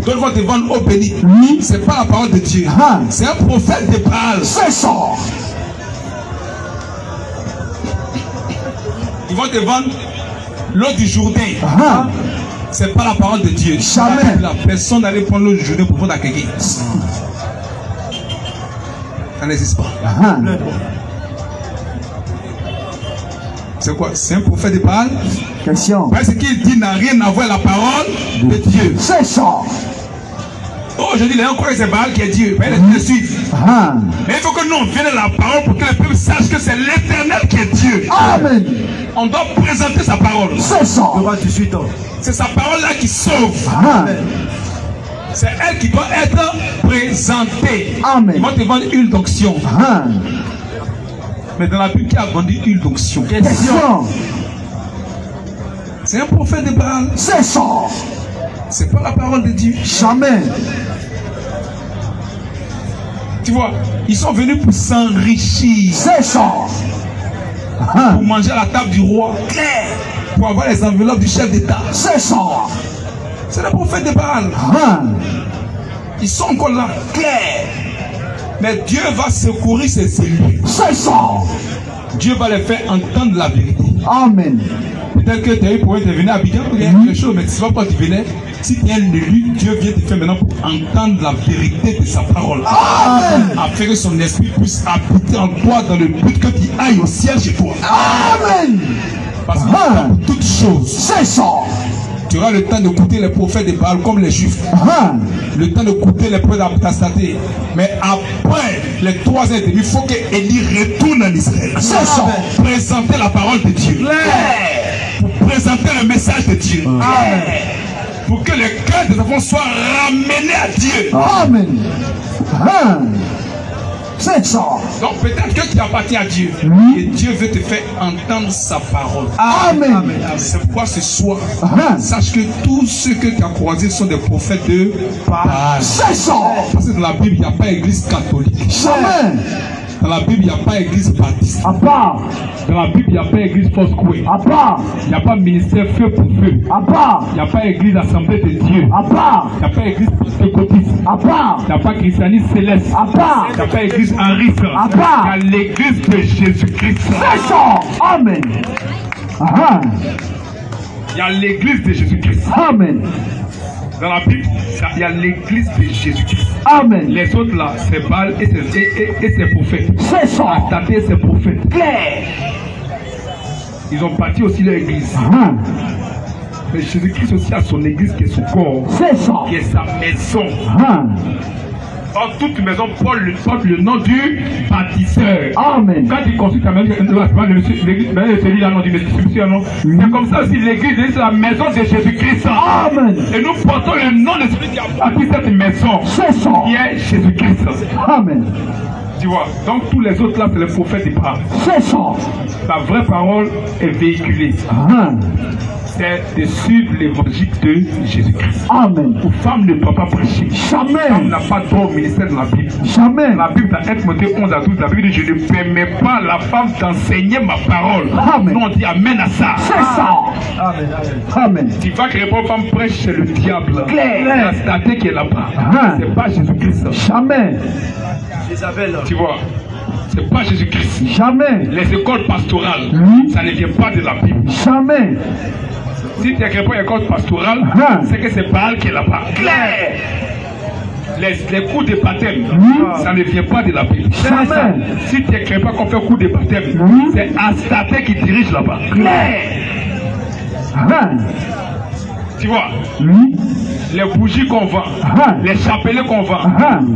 D'autres vont te vendre eau bénite. Ce n'est pas la parole de Dieu. C'est un prophète de Baal. C'est ça. Ils vont te vendre l'eau du Jourdain. Ce n'est pas la parole de Dieu. Jamais. La personne n'allait prendre l'eau du Jourdain pour vendre à quelqu'un. Ça n'existe pas. C'est quoi? C'est un prophète de Baal? Question. Parce qu'il dit n'a rien à voir avec la parole de Dieu. C'est ça. Aujourd'hui, les gens croient que c'est Baal qui est Dieu. Mais ils le suivent. Mais il faut que nous on vienne à la parole pour que les peuples sachent que c'est l'Éternel qui est Dieu. Amen. On doit présenter sa parole. C'est ça. C'est sa parole là qui sauve. C'est elle qui doit être présentée. Amen. Ils vont te vendre huile d'onction. Mais dans la Bible, qui a vendu huile d'onction? Question. C'est un prophète de Baal. C'est ça. C'est pas la parole de Dieu. Jamais. Tu vois, ils sont venus pour s'enrichir. C'est ça. Pour manger à la table du roi. Pour avoir les enveloppes du chef d'État. C'est ça. C'est le prophète de Baal. Ils sont encore là. Clair. Mais Dieu va secourir ses élus. C'est ça. Dieu va les faire entendre la vérité. Amen. Peut-être que tu as eu pour venir à Abidjan pour quelque chose, mais tu ne sais pas pourquoi tu venais. Si tu es un élu, Dieu vient te faire maintenant pour entendre la vérité de sa parole. Amen. Afin que son esprit puisse habiter en toi dans le but que tu ailles au ciel chez toi. Amen. Parce que pour toutes choses, c'est ça. Tu auras le temps d'écouter les prophètes de Baal comme les Juifs. Le temps d'écouter les prophètes d'apostasie. Mais après les 3 ans et demi, il faut que Élie retourne en Israël. C'est ça. Présenter la parole de Dieu. Pour présenter le message de Dieu. Pour que le cœur des enfants soit ramené à Dieu. Amen. C'est ça. Donc peut-être que tu appartiens à Dieu. Et Dieu veut te faire entendre sa parole. Amen. C'est pourquoi ce soir, sache que tous ceux que tu as croisés sont des prophètes de Baal. C'est ça. Parce que dans la Bible, il n'y a pas d'église catholique. Jamais. Dans la Bible, il n'y a pas d'église baptiste. À part. Dans la Bible, il n'y a pas d'église Foursquare. À part. Il n'y a pas ministère feu pour feu. À part. Il n'y a pas d'église assemblée de Dieu. À part. Il n'y a pas d'église pentecôtiste. À part. Il n'y a pas christianisme céleste. À part. Il n'y a pas d'église henriste. À part. Il y a l'église de Jésus-Christ. C'est ça. Amen. Il y a l'église de Jésus-Christ. Amen. Dans la Bible, il y a l'église de Jésus-Christ. Amen. Les autres là, c'est Baal et ses prophètes. C'est ça. Astaté et ses prophètes. Claire. Ils ont bâti aussi leur église. Mais Jésus-Christ aussi a son église qui est son corps. C'est ça. Qui est sa maison. En toute maison porte le nom du bâtisseur. Amen. Quand tu construis ta maison, celui-là, non, c'est comme ça aussi l'église, c'est la maison de Jésus-Christ. Amen. Et nous portons le nom de celui qui a bâti cette maison. C'est ça. Qui est Jésus-Christ. Amen. Tu vois, donc tous les autres là, c'est les prophètes du Baal. C'est ça. La vraie parole est véhiculée. C'est de suivre l'évangile de Jésus-Christ. Amen. Une femme ne doit pas prêcher. Jamais. Une femme n'a pas droit au ministère de la Bible. Jamais. La Bible, dans 1 Timothée 11 à 12, la Bible dit: je ne permets pas à la femme d'enseigner ma parole. Amen. Nous on dit amen à ça. C'est ça. Amen. Amen. Tu vas que les pauvres femmes prêchent, c'est le diable. Claire. La statue qui est là-bas. C'est pas Jésus-Christ. Jamais. Tu vois. C'est pas Jésus-Christ. Jamais. Les écoles pastorales, ça ne vient pas de la Bible. Jamais. Si tu n'écris pas une école pastorale, c'est que c'est Baal qui est là-bas. Claire. Les cours de baptême, ça ne vient pas de la Bible. Jamais. Si tu n'écris pas qu'on fait cours de baptême, c'est Astaté qui dirige là-bas. Claire. Tu vois, les bougies qu'on vend, les chapelets qu'on vend,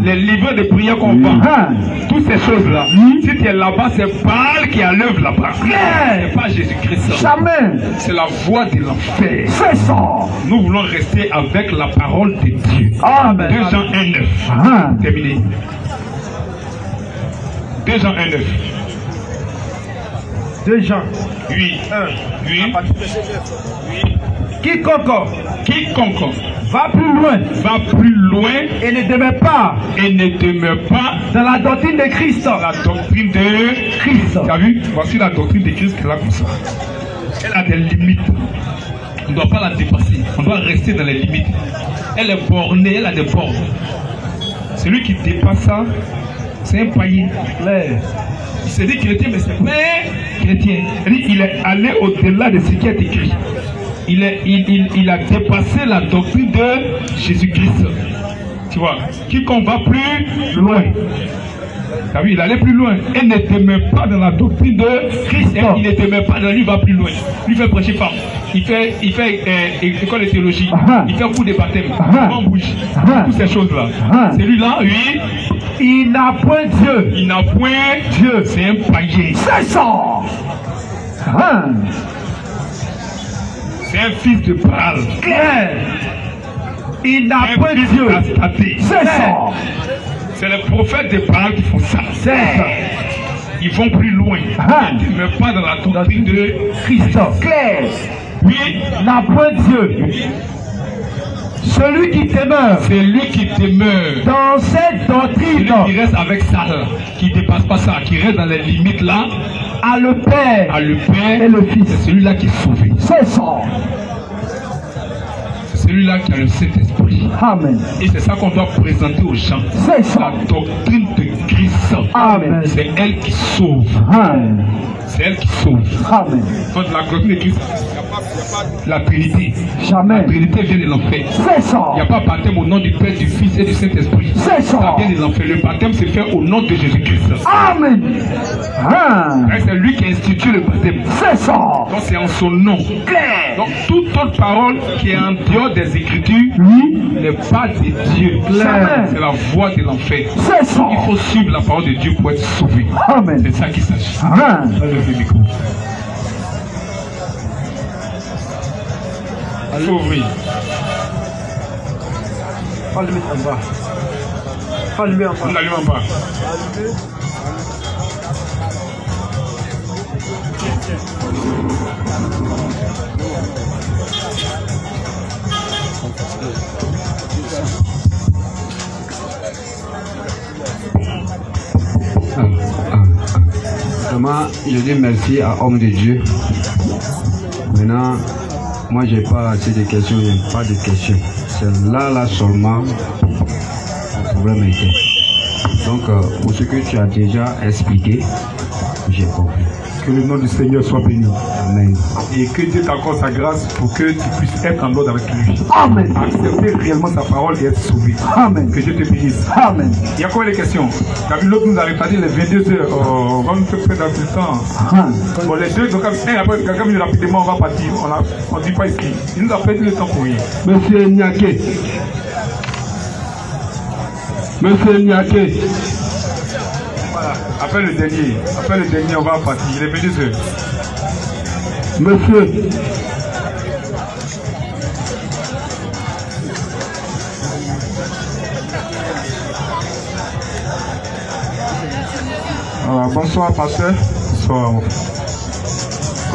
les livres de prière qu'on vend, toutes ces choses-là, si tu es là-bas, c'est Baal qui a l'œuvre là-bas. C'est pas Jésus-Christ. Jamais. C'est la voie de l'enfer. C'est ça. Nous voulons rester avec la parole de Dieu. Amen. 2 Jean 1,9. Terminé. 2 Jean 1,9. 2 Jean. Oui. 1. Oui. Quiconque va plus loin et ne demeure pas dans la doctrine de Christ. La doctrine de Christ. Tu as vu? Voici la doctrine de Christ qu'elle a comme ça. Elle a des limites. On ne doit pas la dépasser. On doit rester dans les limites. Elle est bornée, elle a des bornes. Celui qui dépasse ça, c'est un païen. Il s'est dit chrétien, mais c'est pas chrétien. Il est allé au-delà de ce qui est écrit. Il a dépassé la doctrine de Jésus-Christ. Tu vois, quiconque va plus loin. Ah oui, il allait plus loin. Il ne demeure pas dans la doctrine de Christ. Il ne demeure pas dans lui, il va plus loin. Lui fait prêcher femme. Il fait école de théologie. Il fait cours de baptême. Il bouge. Toutes ces choses-là. Celui-là, oui. Il n'a point Dieu. Il n'a point Dieu. C'est un païen. C'est ça. C'est un fils de Baal. Il n'a point Dieu. C'est ça. C'est les prophètes de Baal qui font ça. C'est ça. Ils vont plus loin. Ils ne meurent pas dans la doctrine de Christ. Claire. Oui. N'a point Dieu. Celui qui demeure. Dans cette doctrine. Celui qui reste avec ça, qui ne dépasse pas ça, qui reste dans les limites là. À le Père. Et le Fils. C'est celui-là qui est sauvé. C'est ça. C'est celui-là qui a le Saint-Esprit. Amen. Et c'est ça qu'on doit présenter aux gens. C'est ça. La doctrine de Christ. Amen. C'est elle qui sauve. Amen. C'est elle qui sauve. Amen. Quand la doctrine de Christ, la Trinité. Jamais. La Trinité vient de l'enfer. C'est ça. Il n'y a pas baptême au nom du Père, du Fils et du Saint-Esprit. C'est ça. Ça vient de l'enfer. Le baptême se fait au nom de Jésus-Christ. Amen. C'est lui qui a institué le baptême. C'est ça. Donc c'est en son nom. Claire. Donc toute autre parole qui est en dehors des Écritures n'est pas de Dieu. C'est la voie de l'enfer. C'est ça. Il faut suivre la parole de Dieu pour être sauvé. Amen. C'est ça qu'il s'agit. Amen. Levez le micro. Il faut ouvrir. Pas le mettre en bas. Pas le mettre en bas. On l'allume en bas. Vraiment, je dis merci à homme de Dieu. Maintenant, moi j'ai pas assez de questions, il n'y a pas de questions. C'est là seulement le problème était. Donc, pour ce que tu as déjà expliqué, j'ai compris. Que le nom du Seigneur soit béni. Amen. Et que Dieu t'accorde sa grâce pour que tu puisses être en ordre avec lui. Amen. Accepter réellement sa parole et être sauvé. Amen. Que Dieu te bénisse. Amen. Il y a combien de questions? T'as vu, l'autre nous avait pas dit les 22 heures. On va nous faire près dans le temps. Bon, les deux, donc après, quelqu'un dit rapidement, on va partir. On ne dit pas ici. Il nous a perdu le temps pour rien. Monsieur Niaké. Monsieur Niaké. Voilà. Après le dernier, on va partir. Il est 22 heures. Monsieur. Bonsoir, pasteur. Bonsoir.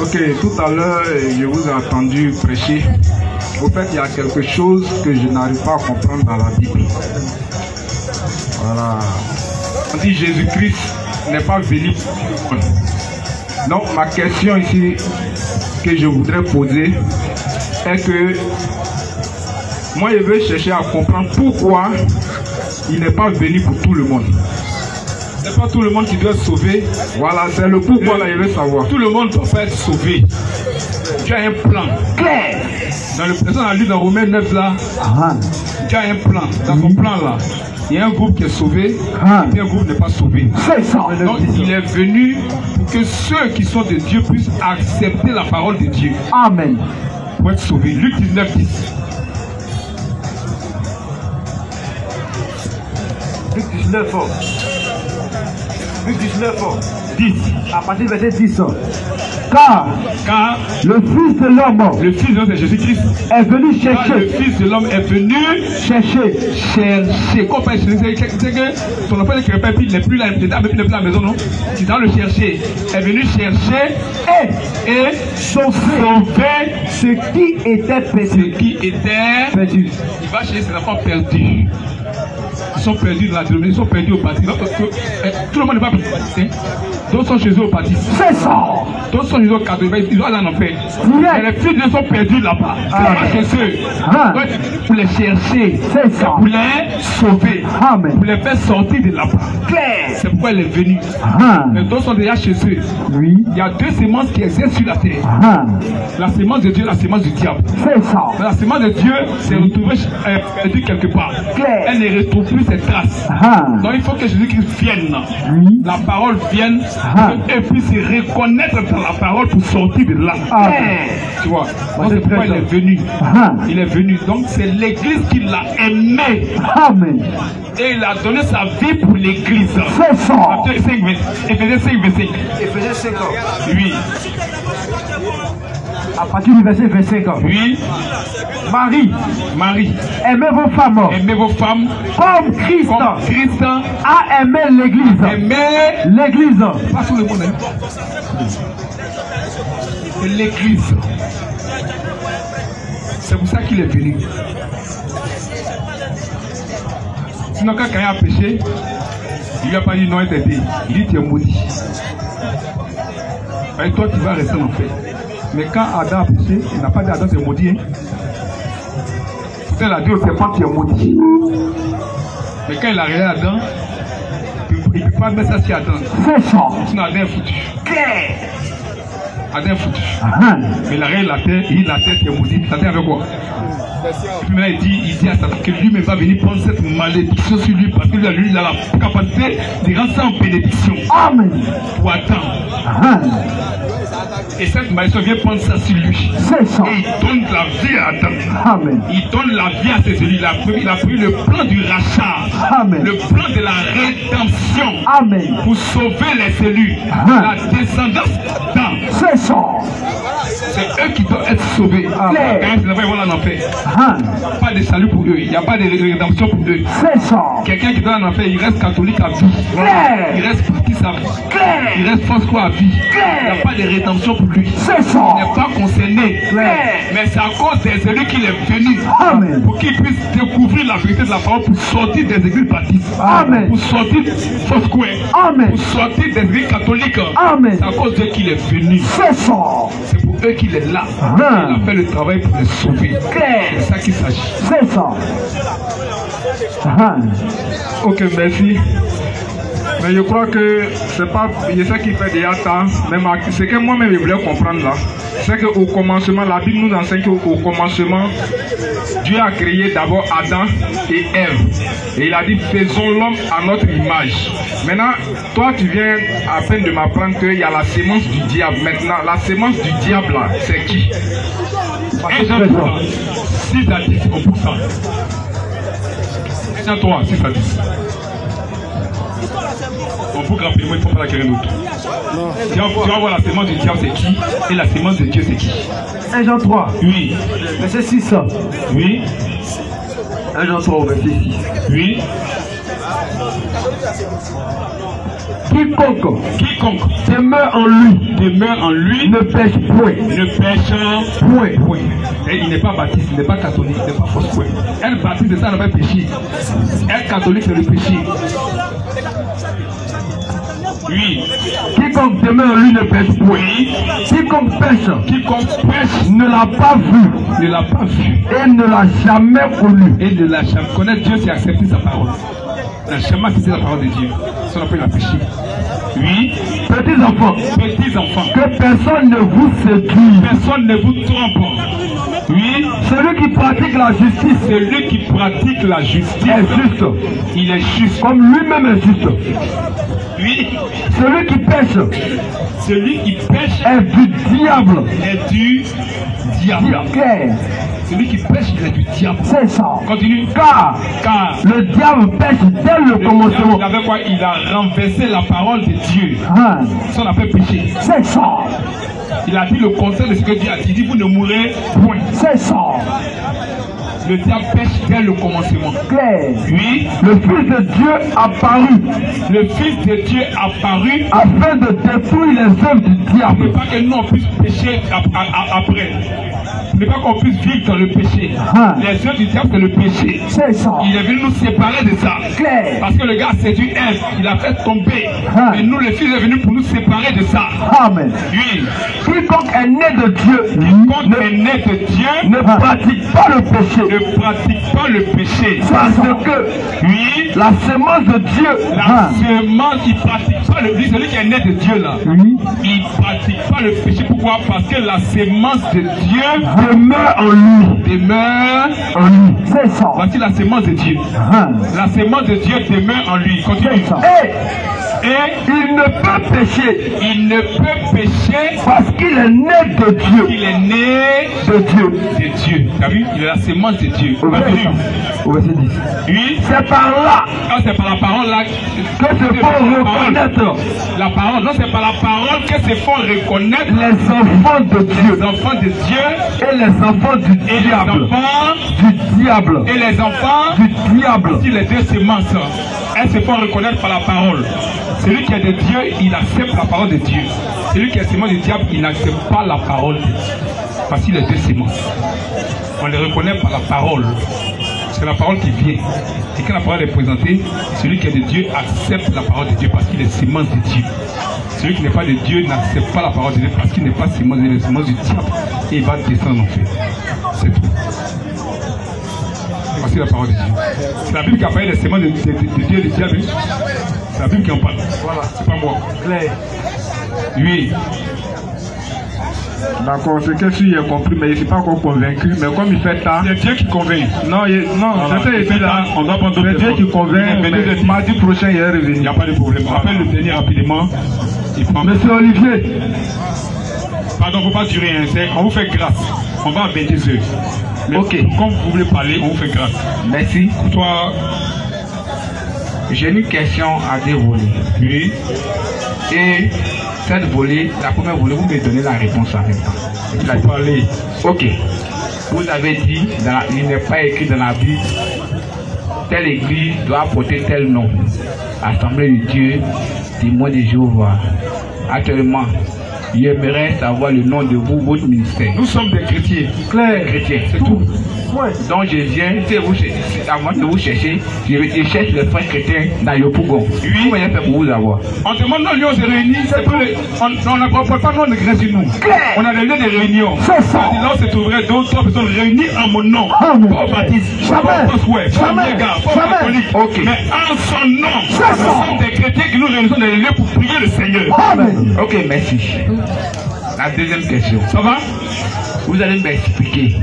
Ok, tout à l'heure, je vous ai entendu prêcher. Au fait, il y a quelque chose que je n'arrive pas à comprendre dans la Bible. Voilà. On dit Jésus-Christ n'est pas venu pour tout le monde. Donc, ma question ici que je voudrais poser est que moi, je veux chercher à comprendre pourquoi il n'est pas venu pour tout le monde. C'est pas tout le monde qui doit être sauvé. Voilà, c'est le pourquoi là, je veux savoir. Tout le monde ne doit pas être sauvé. Tu as un plan. Claire. Dans le présent, on a lu dans Romains 9 là. Tu as un plan. Dans ton plan là, il y a un groupe qui est sauvé et un groupe n'est pas sauvé. C'est ça. Donc il est venu pour que ceux qui sont de Dieu puissent accepter la parole de Dieu. Amen. Pour être sauvés. Luc 19, 10. Luc 19. 10. À partir du verset 10. Car le Fils de l'homme, c'est Jésus-Christ, est venu chercher. Le Fils de l'homme est venu chercher. Quand on parle de chercher, c'est que ton enfant il n'est plus là, il n'est plus à la maison, non? Tu dois le chercher. Est venu chercher et sauver ce qui était perdu. Il va chercher ses enfants perdus. Ils sont perdus dans la dénomination, ils sont perdus au baptême. Tout le monde n'est pas perdu. D'autres sont chez eux au baptême. C'est ça. D'autres sont chez eux au catholique. Ils doivent aller en enfer. Mais les filles sont perdus là-bas. Chez eux. Pour les chercher. C'est ça. Pour les sauver. Amen. Pour les faire sortir de là-bas. Claire. C'est pourquoi elle est venue. Mais d'autres sont déjà chez eux. Oui. Il y a deux semences qui existent sur la terre. La semence de Dieu et la semence du diable. C'est ça. La semence de Dieu s'est retrouvée perdue quelque part. Claire. Elle ne retrouve plus ses traces. Donc il faut que Jésus-Christ vienne. Oui. La parole vienne et puisse se reconnaître dans la parole pour sortir de là. Tu vois. Donc c'est pourquoi il est venu. Il est venu. Donc c'est l'église qui l'a aimé. Amen. Et il a donné sa vie pour l'église. C'est ça. Éphésiens 5, verset 5. Éphésiens 5. Oui. À partir du verset 25. Oui. Marie. Aimez vos femmes. Aimez vos femmes. Comme Christ a aimé l'église. Aimez l'église. Pas tout le monde. C'est l'église. C'est pour ça qu'il est venu. Sinon, quand quelqu'un a péché, il lui a pas dit non, il dit tu es maudit. Et toi, tu vas rester en enfer. Mais quand Adam a péché, il n'a pas dit Adam c'est maudit. Peut-être il a dit au serpent tu es maudit. Mais quand il a regardé Adam, il ne peut pas mettre ça sur Adam. C'est ça. Sinon Adam est foutu. Adam est foutu. Mais il a regardé la terre, il dit la terre tu es maudit. La terre avec quoi? Et puis maintenant il dit à Satan que lui-même va venir prendre cette malédiction sur lui parce que lui il a la capacité de rendre ça en bénédiction. Amen. Pour Adam. Et cette malédiction vient prendre ça sur lui. C'est ça. Et il donne la vie à Adam. Amen. Il donne la vie à ses élus. Il a pris le plan du rachat. Amen. Le plan de la rédemption. Amen. Pour sauver les élus. La descendance d'Adam. C'est ça. C'est eux qui doivent être sauvés. Ils vont en enfer. Pas de salut pour eux. Il n'y a pas de rédemption pour eux. C'est ça. Quelqu'un qui doit en enfer, il reste catholique à vie. Il reste baptiste à vie. Il reste fausse croix à vie. Il n'y a pas de rédemption pour lui. C'est ça. Il n'est pas concerné. Mais c'est à cause des élus qu'il est venu. Amen. Pour qu'il puisse découvrir la vérité de la parole pour sortir des églises baptistes. Amen. Pour sortir fausse croix. Amen. Pour sortir des églises catholiques. Amen. C'est à cause d'eux qu'il est venu. C'est ça. C'est pour eux qu'il est là. Il a fait le travail pour les sauver. C'est ça qu'il s'agit. C'est ça. Ok, merci. Mais je crois que c'est pas ce qui fait déjà temps. Mais ce que moi-même je voulais comprendre là, c'est qu'au commencement, la Bible nous enseigne qu'au commencement, Dieu a créé d'abord Adam et Ève. Et il a dit faisons l'homme à notre image. Maintenant, toi tu viens à peine de m'apprendre qu'il y a la sémence du diable. Maintenant, la sémence du diable là, c'est qui? 1 Jean 3, 6 à 10, on pousse ça. 1 Jean 3, 6 à 10. On peut rapidement, il faut pas la créer d'autre. Tu vas voir la sémence du diable c'est qui et la sémence de Dieu c'est qui. 1 Jean 3. Oui. Verset 6. Oui. 1 Jean 3 au verset 6. Oui. Quiconque demeure en lui ne pêche point. Ne pêche point. Et il n'est pas baptiste, il n'est pas catholique, il n'est pas fausse point. Elle baptiste, c'est ça, elle n'a pas péché. Elle catholique, c'est le péché. Oui. Quiconque demeure en lui ne pêche point. Quiconque pêche ne l'a pas vu. Et ne l'a jamais connu. Et ne l'a jamais connaître Dieu, c'est accepter sa parole. Il n'a jamais accepté la parole de Dieu. Ça on appelle la péché. Oui. Petits enfants. Que personne ne vous séduise. Personne ne vous trompe. Oui. Celui qui pratique la justice. Est juste. Il est juste. Comme lui-même est juste. Oui. Celui qui pêche est du diable. Est du diable. Celui qui pêche, il est du diable. C'est ça. Continue. Car le diable pêche dès le commencement. Il avait quoi? Il a renversé la parole de Dieu. Ça on appelle péché. C'est ça. Il a dit le contraire de ce que Dieu a dit. Il dit vous ne mourrez point. C'est ça. Le diable pêche dès le commencement. Clair. Oui. Le Fils de Dieu apparut. Le Fils de Dieu apparut afin de détruire les œuvres du diable. Ne pas que nous on puisse pécher après. Ne pas qu'on puisse vivre dans le péché. Les œuvres du diable c'est le péché. C'est ça. Il est venu nous séparer de ça. Clair. Parce que le gars a séduit Ève, il a fait tomber. Et nous les filles est venu pour nous séparer de ça. Amen. Oui. Quiconque est né de Dieu, quiconque est né de Dieu ne pratique pas le péché. Ne pratique pas le péché. Parce que oui, la semence de Dieu, la semence, il pratique pas le péché. Celui qui est né de Dieu là, il pratique pas le péché. Pourquoi? Parce que la semence de Dieu demeure en lui. Demeure en lui. C'est ça. Voici la semence de Dieu. La semence de Dieu demeure en lui. Continue. Et il ne peut pécher. Il ne peut pécher parce qu'il est né de Dieu. Il est né de Dieu. De Dieu. Tu as vu? Il est la semence de Dieu. Au verset 10. Oui. C'est par là. Ah, c'est par la parole là que se font reconnaître. La parole. Non, c'est par la parole que se font reconnaître les enfants de Dieu. Les enfants de Dieu. Et les enfants du diable. Les enfants du diable. Et les enfants du diable. Si les deux semences, elles se font reconnaître par la parole. Celui qui est de Dieu, il accepte la parole de Dieu. Celui qui est sémence du diable, il n'accepte pas la parole de Dieu. Parce qu'il est deux sémences. On les reconnaît par la parole. C'est la parole qui vient. Et quand la parole est présentée, celui qui est de Dieu accepte la parole de Dieu parce qu'il est sémence de Dieu. Celui qui n'est pas de Dieu n'accepte pas la parole de Dieu parce qu'il n'est pas sémence de Dieu, il est sémence du diable. Et il va descendre en fait. C'est tout. Voici la parole de Dieu. C'est la Bible qui a parlé des séments de Dieu et du diable. C'est la Bible qui en parle. Voilà, c'est pas moi. Claire. Oui. D'accord, c'est que si j'ai compris, mais je ne suis pas encore convaincu. Mais comme il fait tard. C'est Dieu qui convainc. Non, je sais ici là. On doit prendre c'est Dieu qui convainc. Mardi prochain, il est revenu. Il n'y a pas de problème. On appelle le dernier rapidement. Monsieur Olivier. Pardon, il ne faut pas durer. On vous fait grâce. On va à 22h. Ok. Comme vous voulez parler, on vous fait grâce. Merci. Toi. J'ai une question à dérouler. Oui. Et cette volée, la première volée, vous me donnez la réponse en même temps. Il a parlé. Ok. Vous avez dit, il n'est pas écrit dans la Bible, telle église doit porter tel nom. Assemblée de Dieu, témoin de Jéhovah. Actuellement, j'aimerais savoir le nom de vous, votre ministère. Nous sommes des chrétiens. Claire, chrétiens, c'est tout. Ouais. Donc je viens, avant de vous chercher, je cherche les frères chrétiens dans Yopougon. Oui. Comment il fait pour vous avoir? On demande nos lieux de réunion. On n'apprend pas nos degrés chez nous. Claire. On a des lieux de réunion. C'est ça. Là où se trouveraient d'autres personnes réunies en mon nom. Pas baptiste, pas catholique. Ok. Mais en son nom. Nous sommes des chrétiens qui nous réunissons dans les lieux pour prier le Seigneur. Amen. Ok, merci. La deuxième question. Ça va? Vous allez m'expliquer.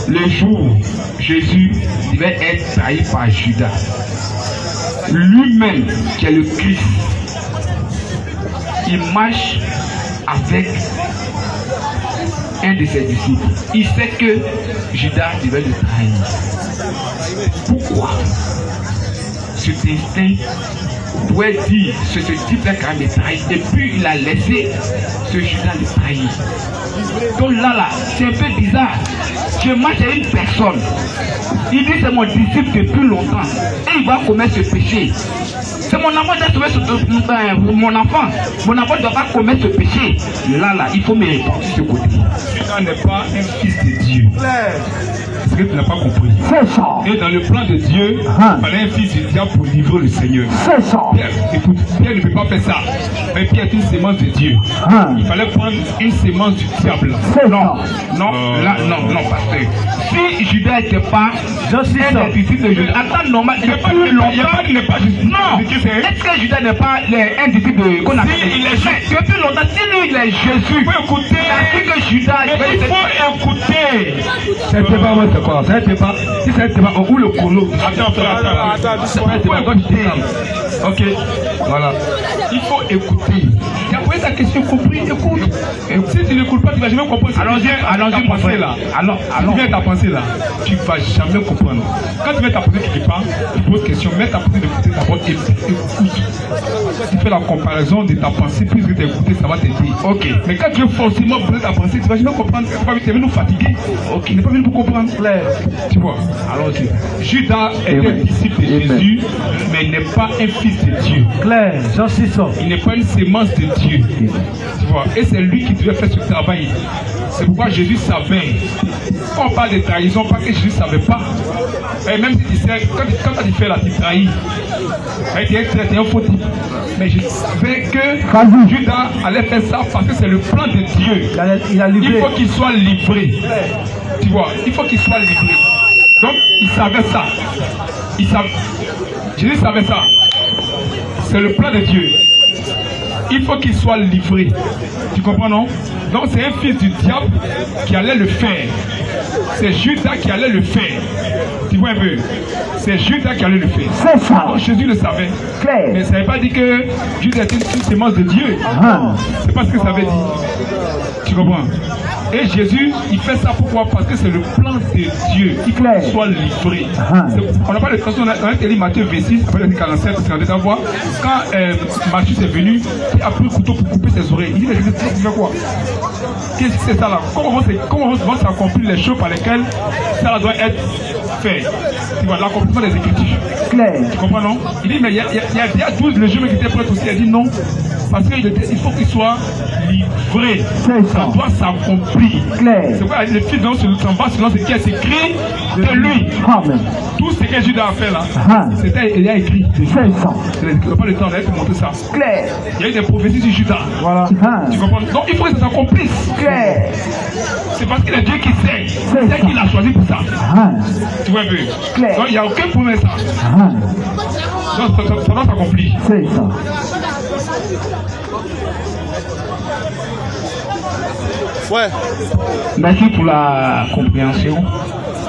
Le jour où Jésus devait être trahi par Judas, lui-même qui est le Christ, il marche avec un de ses disciples. Il sait que Judas devait le trahir. Pourquoi cet instinct pouvait dire ce type-là quand même trahi, et puis il a laissé ce Judas le trahir? Donc là, c'est un peu bizarre. Je marche à une personne. Il dit c'est mon disciple depuis longtemps. Et il va commettre ce péché. C'est mon enfant qui a trouvé mon enfant. Mon enfant ne doit pas commettre ce péché. Là, il faut me répondre de ce côté. Judas n'est pas un fils de Dieu. C'est ce que tu n'as pas compris. C'est ça. Et dans le plan de Dieu, il fallait un fils du diable pour livrer le Seigneur. C'est ça. Pierre, écoute, Pierre ne peut pas faire ça. Mais Pierre est une sémence de Dieu. Il fallait prendre une sémence du diable. Non, pasteur. Si Judas n'était pas un des disciples de Jésus, attends, normal, il n'est pas juste. Non, est-ce que Judas n'est pas un disciple de qu'on appelle depuis longtemps, si lui il est Jésus, il faut écouter. Il que Judas, il faut écouter. C'est pas moi, c'est quoi? C'est pas. Si c'est pas où le colo. Attends. Ok, voilà. Il faut écouter. ta question, compris, écoute. Et si tu n'écoutes pas, tu ne vas jamais comprendre. Allons-y, mon frère. Là. Si tu viens ta pensée là, tu ne vas jamais comprendre. Quand tu viens ta pensée quelque part, tu poses question, mets ta pensée de côté d'abord et écoute. Tu fais la comparaison de ta pensée, plus que tu as écouté, ça va t'aider. Ok. Mais quand tu veux forcément poser ta pensée, tu ne vas jamais comprendre. Tu es venu nous fatiguer. Ok. Tu n'es pas venu pour comprendre. Tu vois. Allons-y. Judas était disciple de Jésus, mais il n'est pas un fils de Dieu. Claire, j'en suis ça. Il n'est pas une sémence de Dieu. Tu vois. Et c'est lui qui devait faire ce travail. C'est pourquoi Jésus savait. Quand on parle de trahison, pas que Jésus ne savait pas. Et même si tu sais, quand tu fais là, tu trahis. Tu es un faux type. Mais je savais que Judas allait faire ça parce que c'est le plan de Dieu. Il faut qu'il soit livré. Tu vois, il faut qu'il soit livré. Donc, il savait ça. Jésus savait ça. C'est le plan de Dieu. Il faut qu'il soit livré. Tu comprends, non? Donc, c'est un fils du diable qui allait le faire. C'est Judas qui allait le faire. Tu vois un peu? C'est Judas qui allait le faire. C'est ça. Donc, Jésus le savait. Claire. Mais ça n'avait pas dit que Judas était une sémence de Dieu. C'est pas ce que ça avait dit. Tu comprends? Et Jésus, il fait ça pourquoi? Parce que c'est le plan de Dieu. Il faut qu'il soit livré. On n'a pas de traduction, on a lu Matthieu 26, après le 47, parce qu'on a voir. Quand Matthieu est venu, il a pris le couteau pour couper ses oreilles. Il dit, mais Jésus, tu fais quoi? Qu'est-ce que c'est ça là? Comment vont s'accomplir les choses par lesquelles ça doit être fait? Tu vois, l'accomplissement des Écritures. Claire. Tu comprends, non? Il dit, mais il y a 12 le jeu qui était prêt aussi. Il a dit non. Parce qu'il faut qu'il soit livré. Ça doit s'accomplir. C'est pourquoi le fils s'en va selon ce qui est écrit de lui. Amen. Tout ce que Judas a fait là, il a écrit. C'est ça. Il n'a pas le temps d'aller te montrer ça. Claire. Il y a eu des prophéties sur Judas. Voilà. Tu comprends? Donc il faut que ça s'accomplisse. Claire. C'est parce qu'il est Dieu qui sait. C'est qu'il a choisi pour ça. Tu vois un peu? Donc il n'y a aucun problème ça. Donc ça doit s'accomplir. C'est ça. Ouais. Merci pour la compréhension.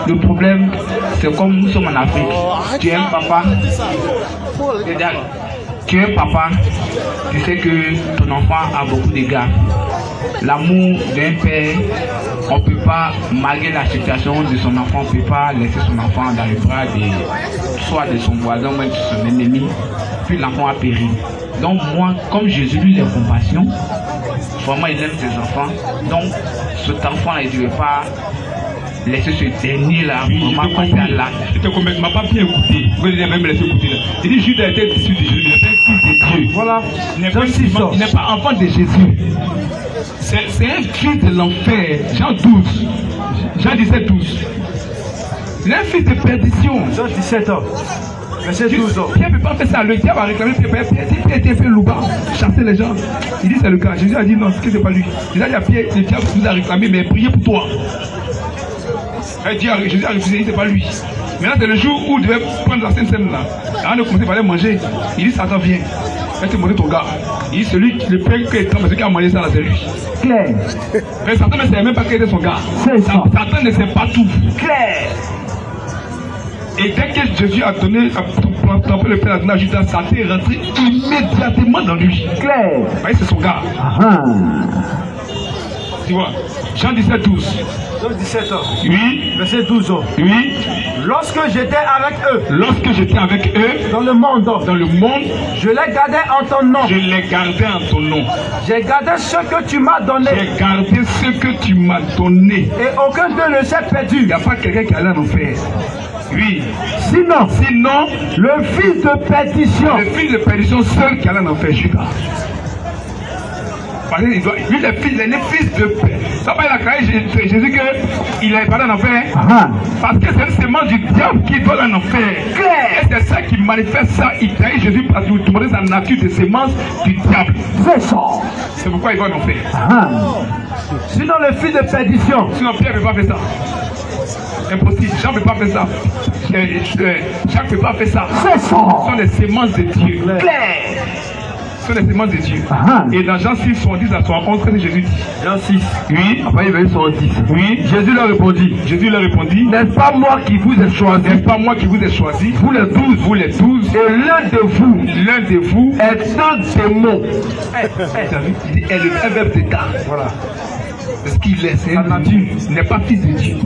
Le problème, c'est comme nous sommes en Afrique. Tu es un papa. Tu es un papa. Tu sais que ton enfant a beaucoup d'égards. L'amour d'un père, on ne peut pas, malgré la situation de son enfant, on ne peut pas laisser son enfant dans les bras soit de son voisin ou même de son ennemi. Puis l'enfant a péri. Donc moi, comme Jésus lui, il a compassion. Vraiment, il aime ses enfants. Donc, cet enfant-là, il ne devait pas laisser ce dernier-là. Oui, je te comprends. Il ne m'a pas bien écouté. Vous allez même me laisser écouter là. Il dit Judas était issu de Jésus, il était fils de Dieu. Voilà. Il n'est pas enfant de Jésus. C'est un fils de l'enfer. Jean 12. Jean 17, 12. Il est un fils de perdition. Jean 17 ans. Verset 12 ans. Pierre ne peut pas faire ça. Le diable a réclamé Pierre. Pierre était fait louba, chasser les gens. Il dit c'est le cas. Jésus a dit non, c'est pas lui. Jésus a dit à Pierre, le diable nous a réclamé, mais priez pour toi. Jésus a refusé, c'est pas lui. Maintenant c'est le jour où il devait prendre la scène là. Avant de commencer par aller manger, il dit Satan viens. Viens te montrer ton gars. Il dit celui qui le père qui a mangé ça là, c'est lui. Claire. Mais Satan ne savait même pas quel était son gars. Satan ne sait pas tout. Claire. Et dès que Jésus a donné, le père a donné à Judas, ça s'est rentré immédiatement dans lui. Claire. C'est son gars. Tu vois, Jean 17, 12. Jean 17 ans. Oui. Verset 12 ans. Oui. Lorsque j'étais avec eux. Lorsque j'étais avec eux. Dans le monde. Dans le monde. Je les gardais en ton nom. Je les gardais en ton nom. J'ai gardé ce que tu m'as donné. J'ai gardé ce que tu m'as donné. Et aucun d'eux ne s'est perdu. Il n'y a pas quelqu'un qui allait en enfer. Oui. Sinon, le fils de perdition. Le fils de perdition seul qui allait en enfer, Judas. Parce que lui, il est né fils de paix. Ça va, il a créé Jésus qu'il n'allait pas en enfer. Parce que c'est une sémence du diable qui doit en enfer. Et c'est ça qui manifeste ça. Il trahit Jésus parce qu'il montrer sa nature de sémence du diable. C'est ça. C'est pourquoi il va en enfer. Sinon, le fils de perdition. Sinon, Pierre ne peut pas faire ça. Impossible. Jean ne peut pas faire ça. Jacques ne peut pas faire ça. C'est ça. Ce sont les sémences de Dieu. Claire. sont les témoins de Dieu. Et dans Jean 6, 70 à 71, que Jésus dit. Jean 6. Oui. Après, il va 70. Oui. Jésus leur répondit. Jésus leur répondit. N'est-ce pas moi qui vous ai choisi? N'est-ce pas moi qui vous ai choisi? Vous les 12. Vous les 12. Et l'un de vous est un démon. Il dit, elle est un verbe d'état. Voilà. Parce qu'il est, c'est un nature. Il n'est pas fils de Dieu.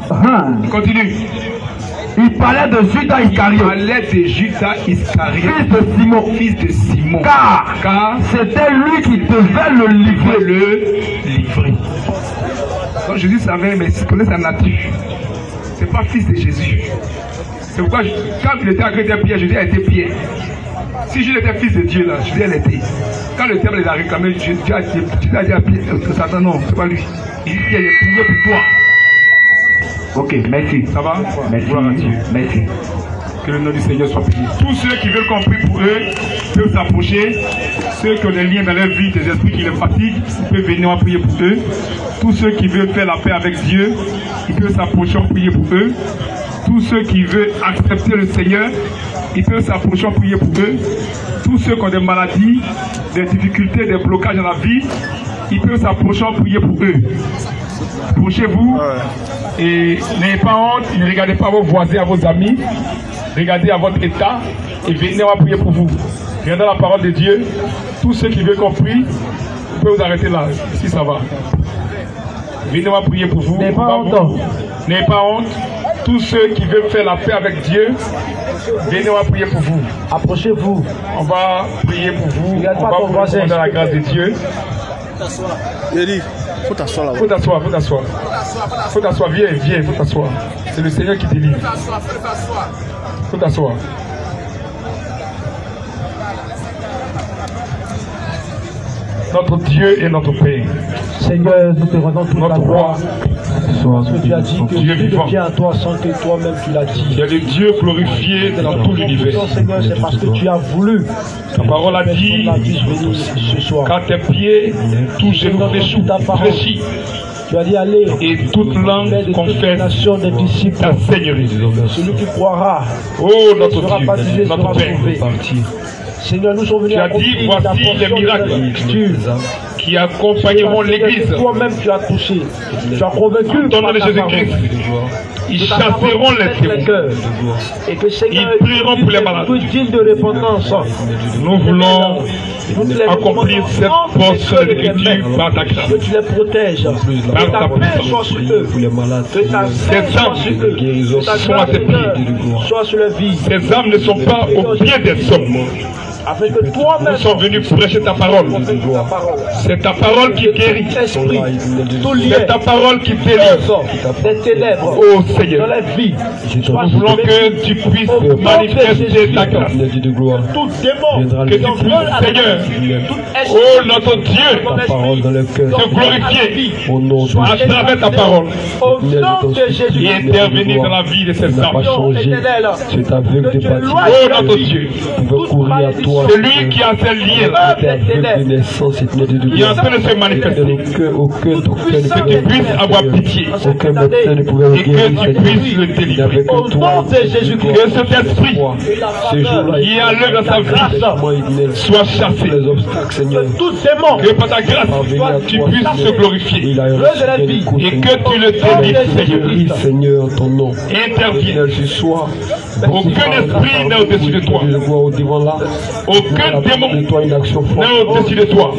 Continue. Il parlait de Judas Iscariote. Il parlait de Judas Iscariote. Fils de Simon. Fils de Simon. Car c'était lui qui devait le livrer. Donc Jésus savait, mais il connaît sa nature. C'est pas fils de Jésus. C'est pourquoi, quand il était à côté de Pierre, Jésus a été Pierre. Si Jésus était fils de Dieu, là, Jésus elle était. Quand le diable les a réclamés, Jésus a dit à Pierre, Satan, non, c'est pas lui. Il dit, Pierre, il est prié pour toi. Ok, merci. Ça va? Merci. Merci. Que le nom du Seigneur soit béni. Tous ceux qui veulent qu'on prie pour eux peuvent s'approcher. Ceux qui ont des liens dans leur vie, des esprits qui les fatiguent, ils peuvent venir en prier pour eux. Tous ceux qui veulent faire la paix avec Dieu, ils peuvent s'approcher en prier pour eux. Tous ceux qui veulent accepter le Seigneur, ils peuvent s'approcher en prier pour eux. Tous ceux qui ont des maladies, des difficultés, des blocages dans la vie, ils peuvent s'approcher en prier pour eux. Approchez-vous et n'ayez pas honte, ne regardez pas vos voisins, à vos amis, regardez à votre état et venez, on va prier pour vous. Regardez la parole de Dieu. Tous ceux qui veulent qu'on prie, vous pouvez vous arrêter là, si ça va. Venez, on va prier pour vous. N'ayez pas honte. N'ayez pas honte. Tous ceux qui veulent faire la paix avec Dieu, venez, on va prier pour vous. Approchez-vous. On va prier pour vous. On va vous demander la grâce de Dieu. Faut t'asseoir là-bas. Faut t'asseoir. Faut t'asseoir, viens, faut t'asseoir. C'est le Seigneur qui délivre. Faut t'asseoir. Notre Dieu et notre Père. Seigneur, nous te rendons toute la gloire. Parce que tu as dit que Dieu Dieu vivant. ne vient à toi sans que toi-même tu l'as dit. Il y a des dieux glorifiés dans tout l'univers. Seigneur, c'est parce que tu as voulu. Ta parole a dit, ce soir. quand tes pieds touchent genou fléchis, tu as dit allez. Et toute langue confesse des disciples. ta Seigneurie. Celui qui croira. Oh notre sera Dieu, baptisé, notre sera Père. sauvé. Seigneur, nous sommes venus Tu as dit, voici les miracles qui accompagneront l'Église. Toi-même, tu as touché. Tu as convaincu. Ton nom de Jésus-Christ. Ils chasseront les démons. Et que Seigneur, ils prieront pour les malades. Digne de repentance. Nous voulons accomplir cette portion de l'Écriture par ta grâce. Que tu les protèges. Par ta puissance. Sois sur eux. Ces âmes sont à tes pieds. Sois sur leur vie. Ces âmes ne sont pas au pied des hommes. Afin que toi-même, nous sommes venus prêcher ta parole. C'est ta parole qui guérit. C'est ta parole qui délivre. Des ténèbres. Oh Seigneur, dans la vie. Nous voulons que tu puisses manifester ta grâce. Tout démon. Que tu puisses, Seigneur, oh notre Dieu, te glorifier à travers ta parole et intervenir dans la vie de ces âmes. C'est aveugle de bâtiment. Oh notre Dieu, Celui qui a ses liens, il est en train de se manifester. que tu puisses avoir pitié aucun médecin ne pouvait le et que guérir, tu puisses le délivrer. Au nom de Jésus-Christ. Que cet esprit qui est à l'œuvre dans sa vie soit chassé. les obstacles, Seigneur. Tout démon. Que par ta grâce, tu puisses se glorifier et que tu le délivres, Seigneur. Oui, Seigneur, ton nom. Interviens. Ce soir, Aucun esprit n'est au-dessus de toi. je vois au devant là. Aucun démon de toi une action forte. n'est au-dessus de toi.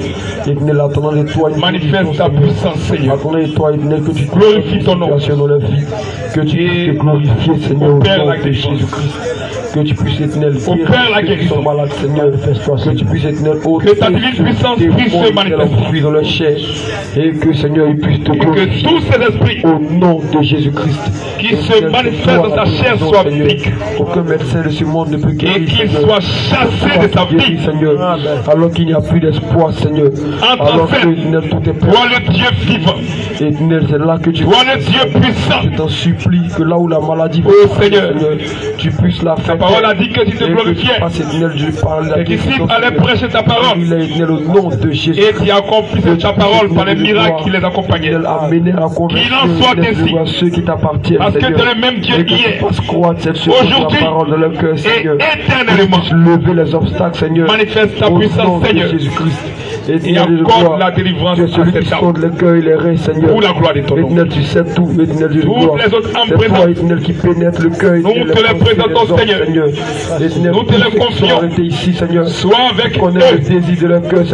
Et qu'il attendant de toi une Manifeste ta puissance, Seigneur. attendant de toi une que tu Glorifie ton nom. dans la vie. Que tu puisses te glorifier, Seigneur, au Père, nom la de guérison. Jésus-Christ. Que tu puisses éternel Père, la guérison. malade, Seigneur, que tu puisses éternel Que ta divine puissance puisse se manifester. dans le chair et que Seigneur il puisse te Et que glorifier tous ces esprits au nom de Jésus-Christ. qui se manifestent dans ta chair soient piqués Aucun médecin de ce monde ne peut et guérir, qu'ils Seigneur. soient chassés de ta Guéris, vie. Seigneur, alors qu'il n'y a plus d'espoir, Seigneur. Entre Alors que fait, éternel, tout est toi le Dieu vivant, éternel, c'est là que tu toi le Dieu puissant, je t'en supplie que là où la maladie oh Seigneur, tu puisses la faire parole a dit que tu te glorifiais. Et disciples allaient prêcher ta parole. Et tu as accompli ta parole par les miracles qui les accompagnaient. Qu'il en soit ainsi. Parce que tu es le même Dieu hier, aujourd'hui et éternellement. Manifeste ta puissance, Seigneur. Et accorde la délivrance à cette âme. Pour la gloire de ton nom. Tu sais tout, Toutes les autres âmes présentes, nous te les présentons, Seigneur. Nous te les confions. Sois avec eux.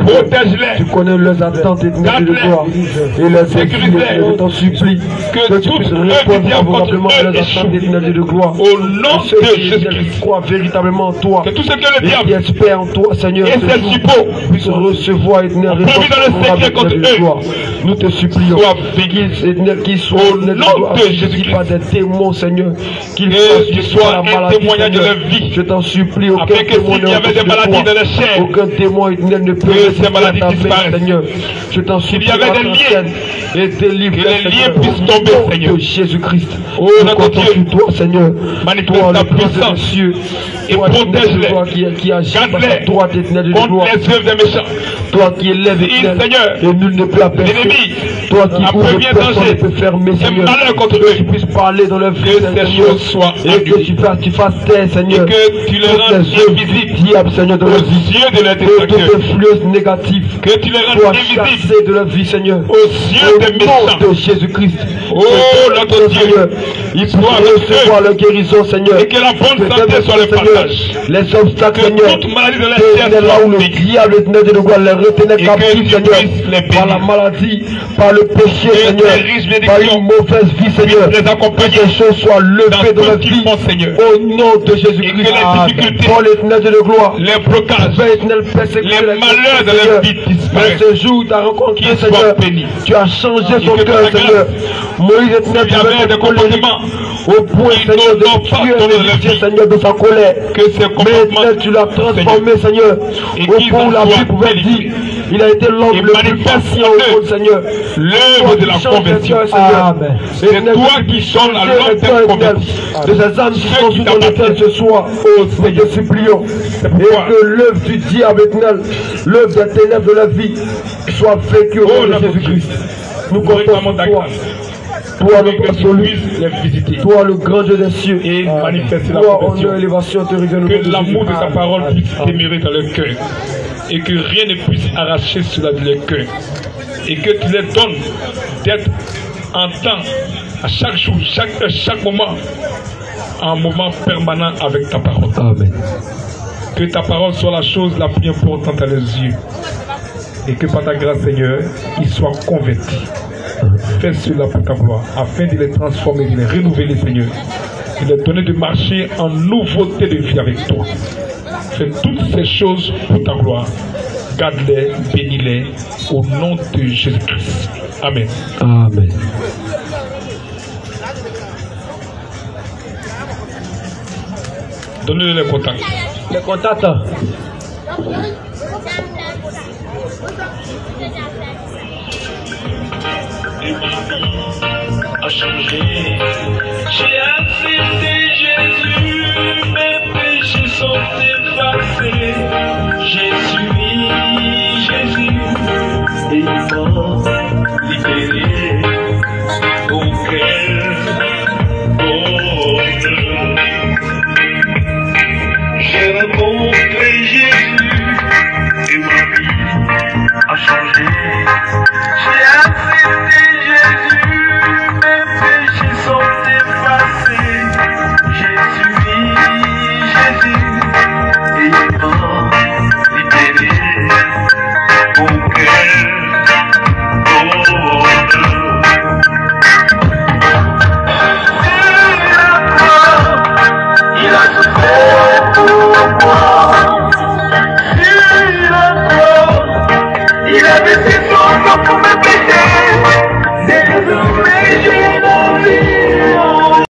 Protège-les. Tu connais leurs attentes et leurs sécurités. Je t'en supplie que tu puisses répondre favorablement à leurs attentes et de gloire. Au nom de Jésus-Christ, crois véritablement en toi. Que tout ce que le diable espère en toi, Seigneur, et ses suppôts puisse recevoir et tenir réponse. Nous te supplions qu'ils soient au nom de Jésus-Christ, pas des démons, Seigneur, qu'ils soient un témoignage de leur vie. Je t'en supplie, aucun démon ne peut ces maladies disparaissent. Seigneur. Je t'en supplie, et délivre les liens puissent tomber, Seigneur. Jésus-Christ. Oh notre Dieu, toi, Seigneur, manifeste ta puissance et protège-les. Garde-les contre les œuvres des méchants. Toi qui élèves Seigneur, et nul ne peut apercevoir. L'ennemi, toi qui ouvres, personne ne peut fermer, Seigneur. Que tu puisses parler dans leur vie, Seigneur, et que tu fasses taire, Seigneur, et que tu les rendes invisibles, Seigneur, dans leur vie, de la toute influence négative, que tu les rendes invisibles de leur vie, Seigneur, aux yeux des méchants de Jésus-Christ. Oh notre Dieu, ils pourront recevoir leur guérison, Seigneur, et que la bonne santé soit le partage. Les obstacles, Seigneur, toute maladie de la chair là où le diable de gloire les retenait captifs, Seigneur, par la maladie, par le péché, Seigneur, par une mauvaise vie, Seigneur, que ces choses soient levées dans leur vie, au nom de Jésus-Christ. Pour l'éternel de gloire, les blocages, les malheurs de leur vie disparaissent. Ce jour, tu as rencontré, Seigneur, tu as changé son cœur, Seigneur. Moïse était avec des comportements au point, Seigneur, de tuer, Seigneur, de sa colère. Mais tu l'as transformé, Seigneur, au point où la Bible pouvait dire, il a été l'homme le plus patient au monde, Seigneur. L'œuvre de la conversion. C'est toi qui changes à l'homme de conversion. De ces âmes qui sont sous ton autel ce soir, nous te supplions. Et que l'œuvre du diable éternel, l'œuvre des ténèbres de la vie, soit vécue au nom de Jésus-Christ. Nous comptons sur toi. Toi notre absolu, toi le grand Dieu des cieux, et manifeste la conversion. Élévation te revient. Que l'amour de ta parole puisse demeurer dans le cœur, et que rien ne puisse arracher cela de leur cœur, et que tu les donnes d'être en temps, à chaque jour, chaque moment, un moment permanent avec ta parole. Amen. Que ta parole soit la chose la plus importante à leurs yeux, et que par ta grâce, Seigneur, ils soient convertis. Fais cela pour ta gloire, afin de les transformer, de les renouveler, Seigneur, de les donner de marcher en nouveauté de vie avec toi. Fais toutes ces choses pour ta gloire. Garde-les, bénis-les, au nom de Jésus-Christ. Amen. Amen. Donnez-le les contacts. Les contacts. A changé. J'ai accepté Jésus, mes péchés sont effacés. J'ai suivi Jésus et il m'a libéré. Oh quel bonheur. J'ai rencontré Jésus et ma vie a changé. J'ai accepté Jésus, mes péchés sont effacés. J'ai suivi Jésus et il m'a libéré. Oh quel bonheur. Il a souffert pour moi. Il a vécu.